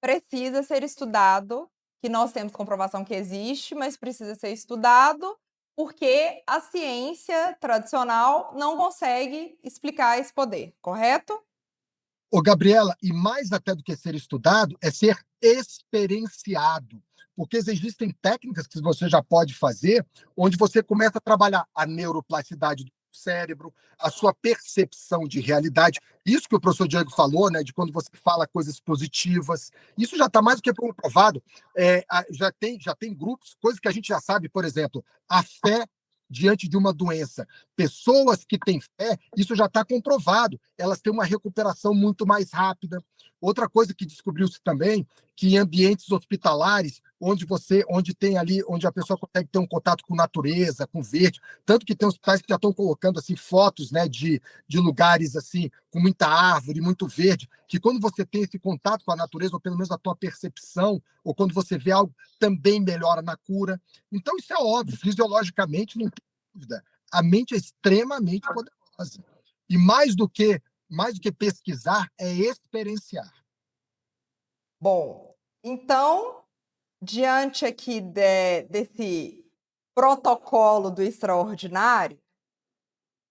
precisa ser estudado, que nós temos comprovação que existe, mas precisa ser estudado, porque a ciência tradicional não consegue explicar esse poder, correto? Ô, Gabriela, e mais até do que ser estudado, é ser experienciado. Porque existem técnicas que você já pode fazer, onde você começa a trabalhar a neuroplasticidade do cérebro, a sua percepção de realidade. Isso que o professor Diego falou, né, de quando você fala coisas positivas, isso já está mais do que comprovado. Já tem grupos, coisas que a gente já sabe, por exemplo, a fé diante de uma doença. Pessoas que têm fé, isso já está comprovado, elas têm uma recuperação muito mais rápida. Outra coisa que descobriu-se também, que em ambientes hospitalares, onde a pessoa consegue ter um contato com natureza, com verde, tanto que tem hospitais que já estão colocando assim fotos, né, de lugares assim com muita árvore, muito verde, que quando você tem esse contato com a natureza, ou pelo menos a tua percepção, ou quando você vê algo, também melhora na cura. Então isso é óbvio, fisiologicamente não tem dúvida. A mente é extremamente poderosa. E mais do que pesquisar, é experienciar. Bom, então, diante aqui desse protocolo do extraordinário,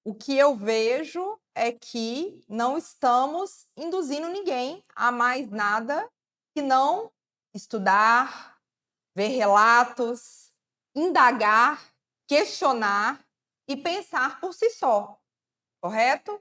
o que eu vejo é que não estamos induzindo ninguém a mais nada que não estudar, ver relatos, indagar, questionar e pensar por si só, correto?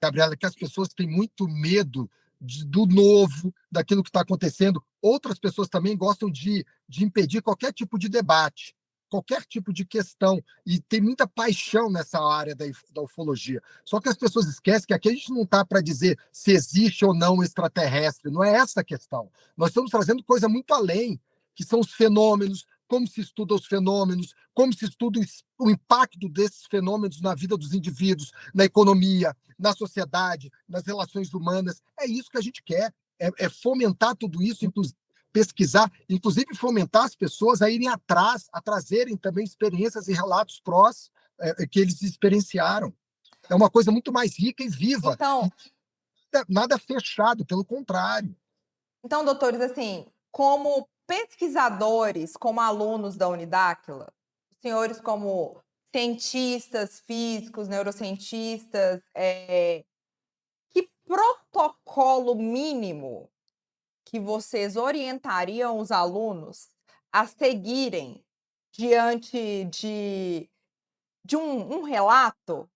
Gabriela, que as pessoas têm muito medo do novo, daquilo que está acontecendo. Outras pessoas também gostam de impedir qualquer tipo de debate, qualquer tipo de questão, e tem muita paixão nessa área da ufologia. Só que as pessoas esquecem que aqui a gente não está para dizer se existe ou não extraterrestre, não é essa a questão. Nós estamos trazendo coisa muito além, que são os fenômenos, como se estuda os fenômenos, como se estuda o impacto desses fenômenos na vida dos indivíduos, na economia, na sociedade, nas relações humanas. É isso que a gente quer, é fomentar tudo isso, inclusive pesquisar, inclusive fomentar as pessoas a irem atrás, a trazerem também experiências e relatos prós que eles experienciaram. É uma coisa muito mais rica e viva. Então, Nada fechado, pelo contrário. então, doutores, assim, como pesquisadores, como alunos da Unidáquila, senhores como cientistas físicos, neurocientistas, que protocolo mínimo que vocês orientariam os alunos a seguirem diante de um relato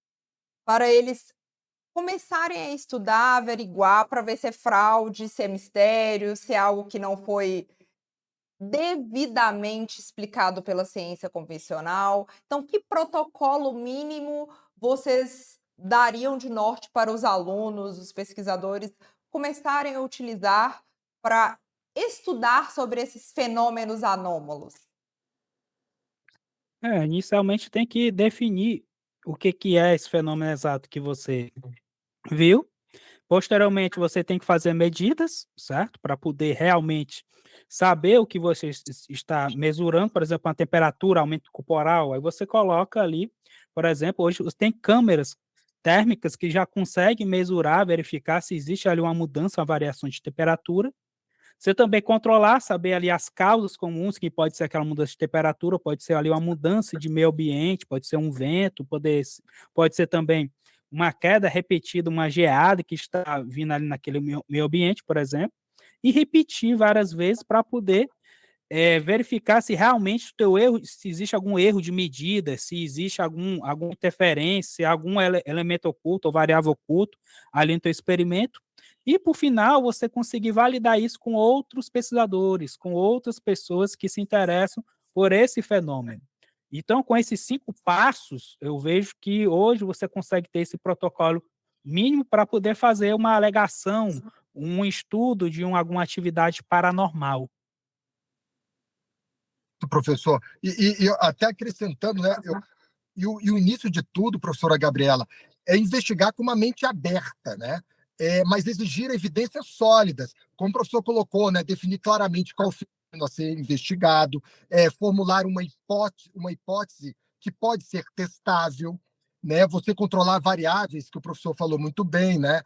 para eles começarem a estudar, averiguar para ver se é fraude, se é mistério, se é algo que não foi devidamente explicado pela ciência convencional. Então, que protocolo mínimo vocês dariam de norte para os alunos, os pesquisadores, começarem a utilizar para estudar sobre esses fenômenos anômalos? Inicialmente tem que definir o que que é esse fenômeno exato que você viu. Posteriormente, você tem que fazer medidas, certo? Para poder realmente saber o que você está mesurando, por exemplo, a temperatura, aumento corporal. Aí você coloca ali, por exemplo, hoje tem câmeras térmicas que já conseguem mesurar, verificar se existe ali uma mudança, uma variação de temperatura. Você também controlar, saber ali as causas comuns, que pode ser aquela mudança de temperatura, pode ser ali uma mudança de meio ambiente, pode ser um vento, pode ser também uma queda repetida, uma geada que está vindo ali naquele meio ambiente, por exemplo, e repetir várias vezes para poder verificar se realmente o teu erro, se existe algum erro de medida, se existe alguma interferência, algum elemento oculto ou variável oculto ali no teu experimento. E, por final, você conseguir validar isso com outros pesquisadores, com outras pessoas que se interessam por esse fenômeno. Então, com esses 5 passos, eu vejo que hoje você consegue ter esse protocolo mínimo para poder fazer uma alegação, um estudo de alguma atividade paranormal. Professor. E até acrescentando, né, o início de tudo, professora Gabriela, é investigar com uma mente aberta, né? Mas exigir evidências sólidas, como o professor colocou, né? Definir claramente qual o fenômeno a ser investigado, formular uma hipótese que pode ser testável, né? Você controlar variáveis, que o professor falou muito bem, né?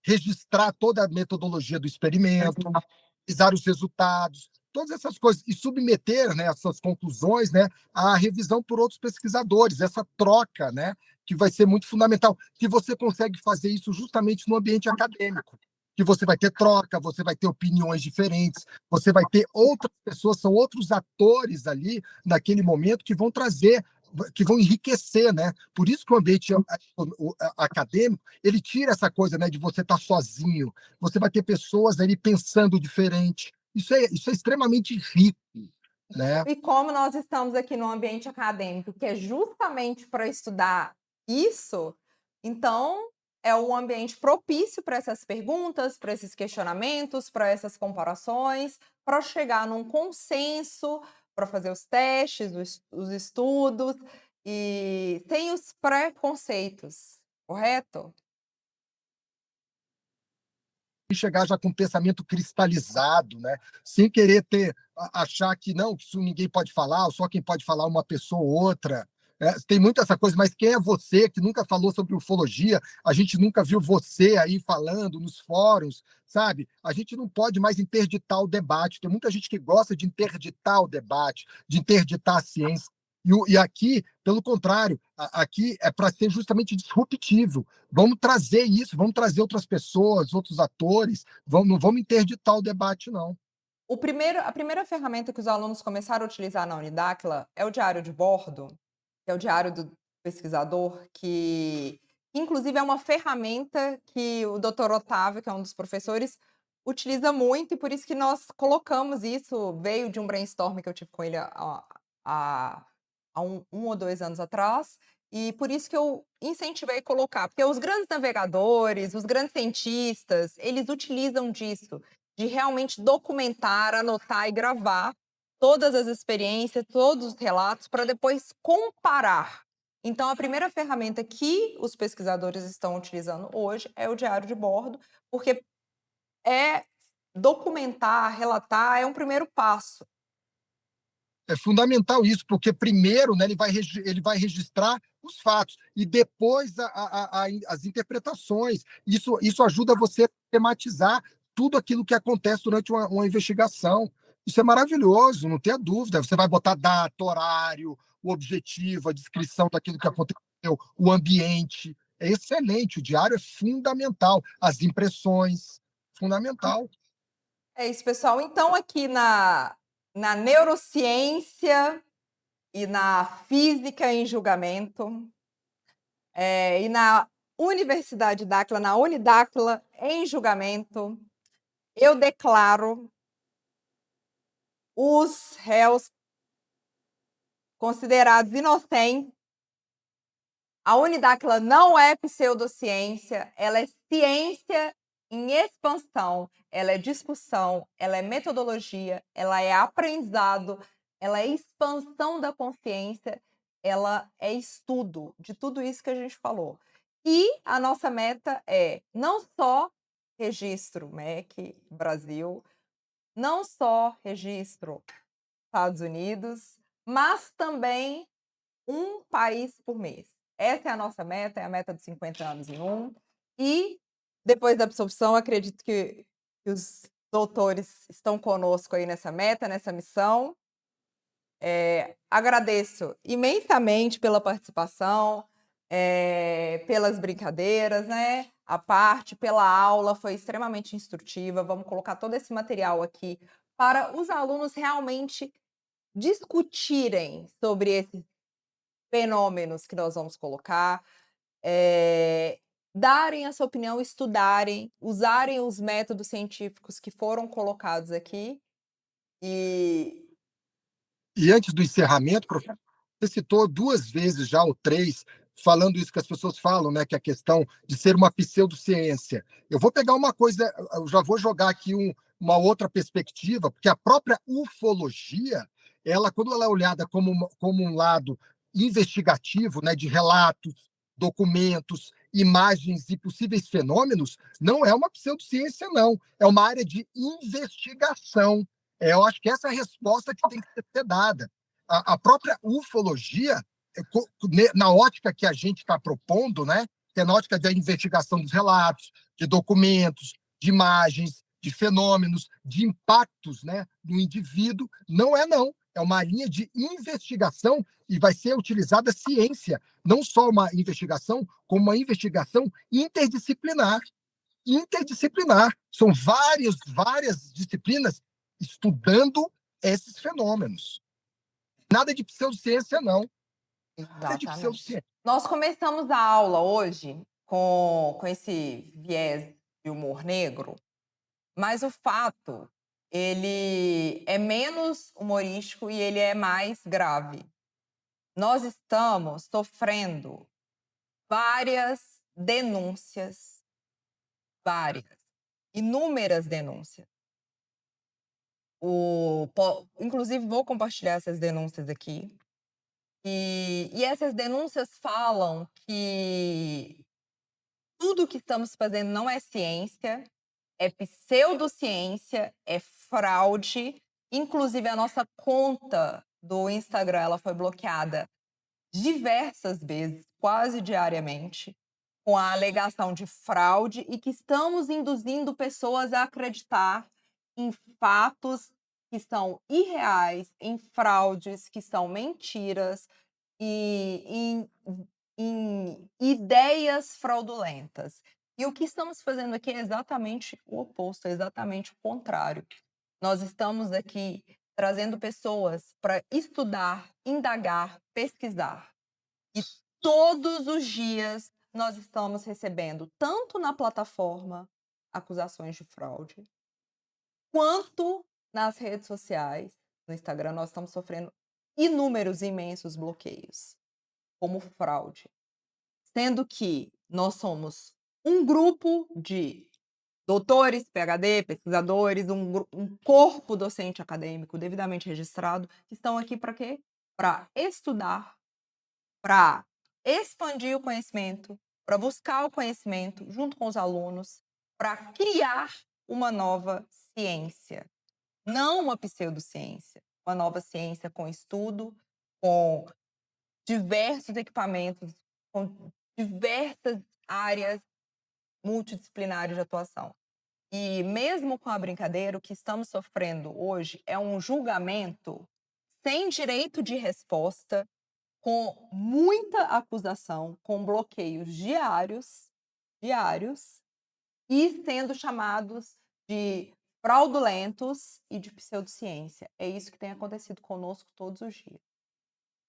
Registrar toda a metodologia do experimento, analisar os resultados, todas essas coisas, e submeter, né, essas conclusões, né, à revisão por outros pesquisadores, essa troca, né, que vai ser muito fundamental, que você consegue fazer isso justamente no ambiente acadêmico, que você vai ter troca, você vai ter opiniões diferentes, você vai ter outras pessoas, são outros atores ali naquele momento que vão trazer, que vão enriquecer, né? Por isso que o ambiente acadêmico, ele tira essa coisa, né, de você estar sozinho, você vai ter pessoas ali pensando diferente. Isso é extremamente rico, né? E como nós estamos aqui no ambiente acadêmico, que é justamente para estudar isso, então é um ambiente propício para essas perguntas, para esses questionamentos, para essas comparações, para chegar num consenso, para fazer os testes, os estudos, e sem os preconceitos, correto? E chegar já com um pensamento cristalizado, né? Sem querer achar que não, que isso ninguém pode falar, ou só quem pode falar uma pessoa ou outra. Tem muito essa coisa, mas quem é você que nunca falou sobre ufologia? A gente nunca viu você aí falando nos fóruns, sabe? A gente não pode mais interditar o debate. Tem muita gente que gosta de interditar o debate, de interditar a ciência. E aqui, pelo contrário, aqui é para ser justamente disruptivo. Vamos trazer isso, vamos trazer outras pessoas, outros atores, não vamos interditar o debate, não. A primeira ferramenta que os alunos começaram a utilizar na Unidáquila é o diário de bordo, que é o diário do pesquisador, que Inclusive é uma ferramenta que o doutor Otávio, que é um dos professores, utiliza muito e por isso que nós colocamos isso, veio de um brainstorm que eu tive com ele há há 1 ou 2 anos atrás, e por isso que eu incentivei colocar, porque os grandes navegadores, os grandes cientistas, eles utilizam disso, de realmente documentar, anotar e gravar todas as experiências, todos os relatos, para depois comparar. Então, a primeira ferramenta que os pesquisadores estão utilizando hoje é o diário de bordo, porque é documentar, relatar é um primeiro passo. É fundamental isso, porque primeiro, né, ele vai registrar os fatos e depois as interpretações. Isso ajuda você a tematizar tudo aquilo que acontece durante uma investigação. Isso é maravilhoso, não tenha dúvida. Você vai botar data, horário, o objetivo, a descrição daquilo que aconteceu, o ambiente. É excelente, o diário é fundamental. As impressões, fundamental. É isso, pessoal. Então, aqui na neurociência e na física em julgamento, e na Universidade Dáquila, na Unidáquila em julgamento, eu declaro os réus considerados inocentes. A Unidáquila não é pseudociência, ela é ciência em expansão, ela é discussão, ela é metodologia, ela é aprendizado, ela é expansão da consciência, ela é estudo de tudo isso que a gente falou. E a nossa meta é não só registro MEC Brasil, não só registro Estados Unidos, mas também um país por mês. Essa é a nossa meta, é a meta dos 50 anos em um. E depois da absorção, acredito que os doutores estão conosco aí nessa meta, nessa missão. Agradeço imensamente pela participação, pelas brincadeiras, né? A parte, pela aula, foi extremamente instrutiva. Vamos colocar todo esse material aqui para os alunos realmente discutirem sobre esses fenômenos que nós vamos colocar, darem a sua opinião, estudarem, usarem os métodos científicos que foram colocados aqui. E antes do encerramento, professor, você citou 2 vezes já, ou 3, falando isso que as pessoas falam, né, que é a questão de ser uma pseudociência. Eu vou pegar uma coisa, eu já vou jogar aqui uma outra perspectiva, porque a própria ufologia, quando ela é olhada como um lado investigativo, né, de relatos, documentos, imagens e possíveis fenômenos, não é uma pseudociência, não. É uma área de investigação. Eu acho que essa é a resposta que tem que ser dada. A própria ufologia, na ótica que a gente está propondo, né, que é na ótica da investigação dos relatos, de documentos, de imagens, de fenômenos, de impactos, né, no indivíduo, não. É uma linha de investigação e vai ser utilizada a ciência, não só uma investigação, como uma investigação interdisciplinar. São várias disciplinas estudando esses fenômenos. Nada de pseudociência, não. Nada de exatamente. pseudociência. Nós começamos a aula hoje com esse viés de humor negro, mas o fato, ele é menos humorístico e ele é mais grave. Nós estamos sofrendo várias denúncias, várias, inúmeras denúncias. Inclusive, vou compartilhar essas denúncias aqui. E essas denúncias falam que tudo que estamos fazendo não é ciência, é pseudociência, é fraude. Inclusive, a nossa conta do Instagram ela foi bloqueada diversas vezes, quase diariamente, com a alegação de fraude e que estamos induzindo pessoas a acreditar em fatos que são irreais, em fraudes que são mentiras e em ideias fraudulentas. E o que estamos fazendo aqui é exatamente o oposto, é exatamente o contrário. Nós estamos aqui trazendo pessoas para estudar, indagar, pesquisar. E todos os dias nós estamos recebendo, tanto na plataforma, acusações de fraude, quanto nas redes sociais. No Instagram, nós estamos sofrendo inúmeros, imensos bloqueios, como fraude. Sendo que nós somos um grupo de doutores, PhD, pesquisadores, um corpo docente acadêmico devidamente registrado, que estão aqui para quê? Para estudar, para expandir o conhecimento, para buscar o conhecimento junto com os alunos, para criar uma nova ciência, não uma pseudociência, uma nova ciência com estudo, com diversos equipamentos, com diversas áreas multidisciplinares de atuação. E mesmo com a brincadeira, o que estamos sofrendo hoje é um julgamento sem direito de resposta, com muita acusação, com bloqueios diários, e sendo chamados de fraudulentos e de pseudociência. É isso que tem acontecido conosco todos os dias.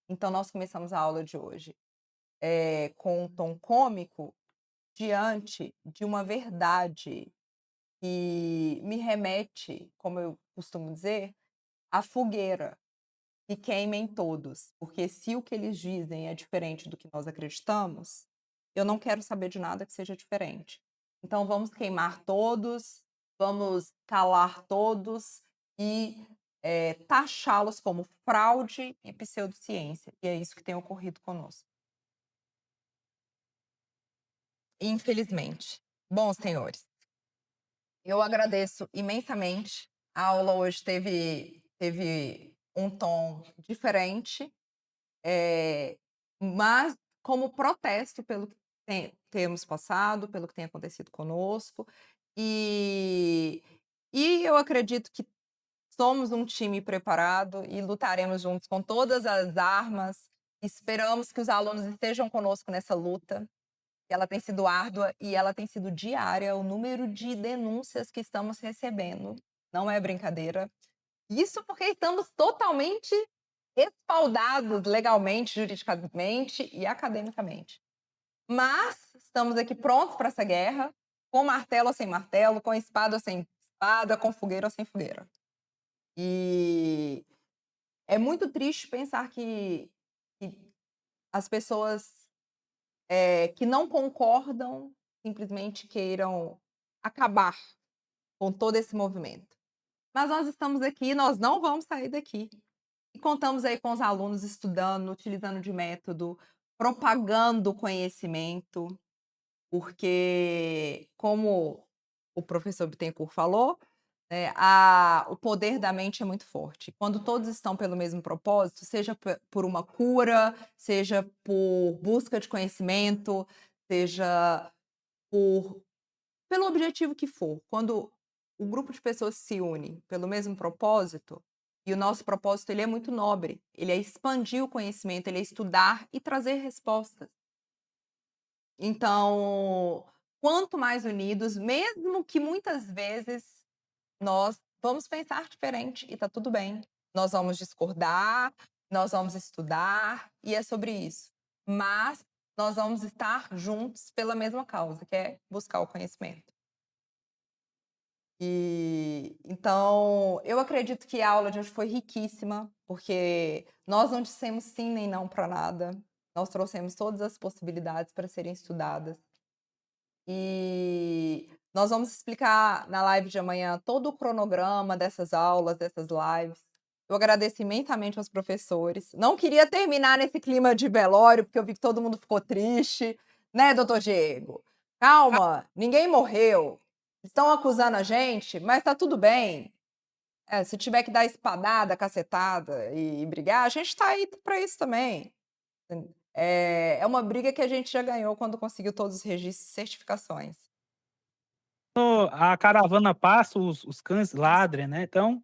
Então, nós começamos a aula de hoje com um tom cômico diante de uma verdade que me remete, como eu costumo dizer, à fogueira, que queimem todos, porque se o que eles dizem é diferente do que nós acreditamos, eu não quero saber de nada que seja diferente. Então vamos queimar todos, vamos calar todos e taxá-los como fraude e pseudociência. E é isso que tem ocorrido conosco. Infelizmente. Bom, senhores, eu agradeço imensamente. A aula hoje teve um tom diferente, mas como protesto pelo que temos passado, pelo que tem acontecido conosco. E eu acredito que somos um time preparado e lutaremos juntos com todas as armas. Esperamos que os alunos estejam conosco nessa luta. Ela tem sido árdua e ela tem sido diária. O número de denúncias que estamos recebendo não é brincadeira. Isso porque estamos totalmente respaldados legalmente, juridicamente e academicamente. Mas estamos aqui prontos para essa guerra, com martelo ou sem martelo, com espada ou sem espada, com fogueira ou sem fogueira. E é muito triste pensar que as pessoas que não concordam simplesmente queiram acabar com todo esse movimento. Mas nós estamos aqui, nós não vamos sair daqui. E contamos aí com os alunos estudando, utilizando de método, propagando conhecimento, porque, como o professor Bittencourt falou, o poder da mente é muito forte. Quando todos estão pelo mesmo propósito, seja por uma cura, seja por busca de conhecimento, seja pelo objetivo que for, quando o grupo de pessoas se une pelo mesmo propósito, e o nosso propósito ele é muito nobre, ele é expandir o conhecimento, ele é estudar e trazer respostas. Então, quanto mais unidos, mesmo que muitas vezes nós vamos pensar diferente e tá tudo bem. Nós vamos discordar, nós vamos estudar e é sobre isso. Mas nós vamos estar juntos pela mesma causa, que é buscar o conhecimento. E então, eu acredito que a aula de hoje foi riquíssima, porque nós não dissemos sim nem não para nada. Nós trouxemos todas as possibilidades para serem estudadas. E nós vamos explicar na live de amanhã todo o cronograma dessas aulas, dessas lives. Eu agradeço imensamente aos professores. Não queria terminar nesse clima de velório, porque eu vi que todo mundo ficou triste, né, doutor Diego? Calma, ninguém morreu. Estão acusando a gente, mas tá tudo bem. Se tiver que dar espadada, cacetada e brigar, a gente tá aí para isso também. É uma briga que a gente já ganhou quando conseguiu todos os registros e certificações. A caravana passa, os cães ladram, né? Então,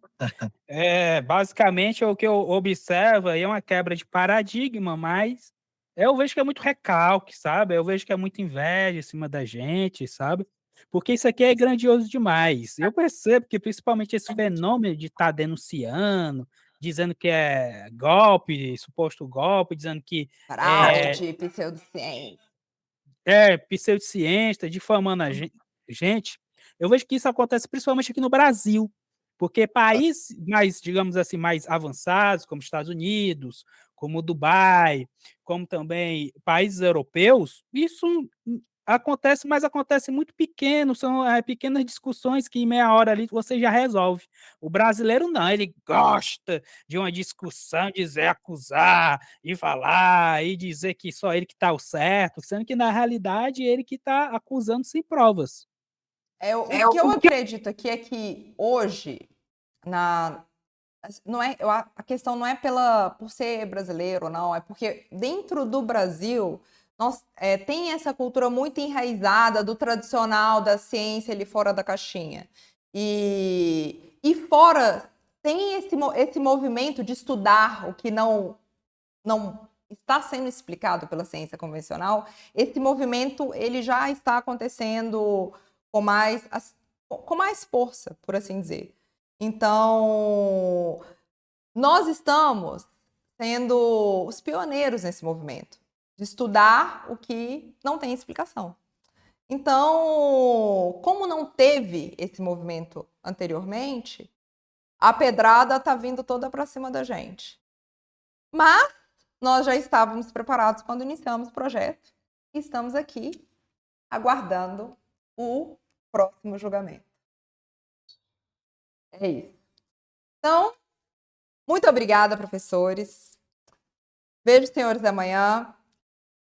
basicamente, o que eu observo aí é uma quebra de paradigma, mas eu vejo que é muito recalque, sabe? Eu vejo que é muita inveja em cima da gente, sabe? Porque isso aqui é grandioso demais. Eu percebo que, principalmente, esse fenômeno de estar denunciando, dizendo que é golpe, suposto golpe, dizendo que Fraude, pseudociência. pseudociência, difamando a gente, eu vejo que isso acontece principalmente aqui no Brasil, porque países mais, digamos assim, mais avançados, como Estados Unidos, como Dubai, como também países europeus, isso acontece, mas acontece muito pequeno, são pequenas discussões que em meia hora ali você já resolve. O brasileiro não, ele gosta de uma discussão, dizer, acusar, e falar, e dizer que só ele que está o certo, sendo que na realidade ele que está acusando sem provas. O que eu acredito aqui é que hoje, não é, a questão não é por ser brasileiro ou não, é porque dentro do Brasil tem essa cultura muito enraizada do tradicional, da ciência ali fora da caixinha. E fora tem esse movimento de estudar o que não está sendo explicado pela ciência convencional. Esse movimento ele já está acontecendo com mais força, por assim dizer. Então, nós estamos sendo os pioneiros nesse movimento, de estudar o que não tem explicação. Então, como não teve esse movimento anteriormente, a pedrada está vindo toda para cima da gente. Mas nós já estávamos preparados quando iniciamos o projeto e estamos aqui aguardando o próximo julgamento. É isso. Então, muito obrigada, professores. Vejo os senhores amanhã.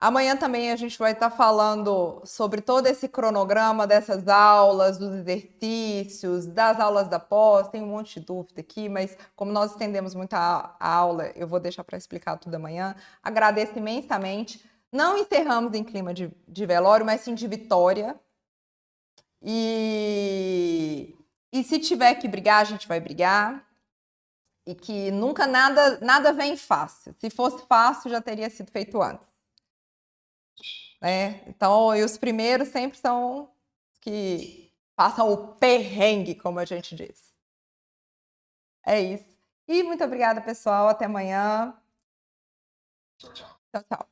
Amanhã também a gente vai estar falando sobre todo esse cronograma dessas aulas, dos exercícios, das aulas da pós. Tem um monte de dúvida aqui, mas como nós estendemos muito a aula, eu vou deixar para explicar tudo amanhã. Agradeço imensamente. Não encerramos em clima de velório, mas sim de vitória. E se tiver que brigar, a gente vai brigar. E que nunca nada vem fácil. Se fosse fácil, já teria sido feito antes. Então, e os primeiros sempre são os que passam o perrengue, como a gente diz. É isso. E muito obrigada, pessoal. Até amanhã. Tchau, tchau.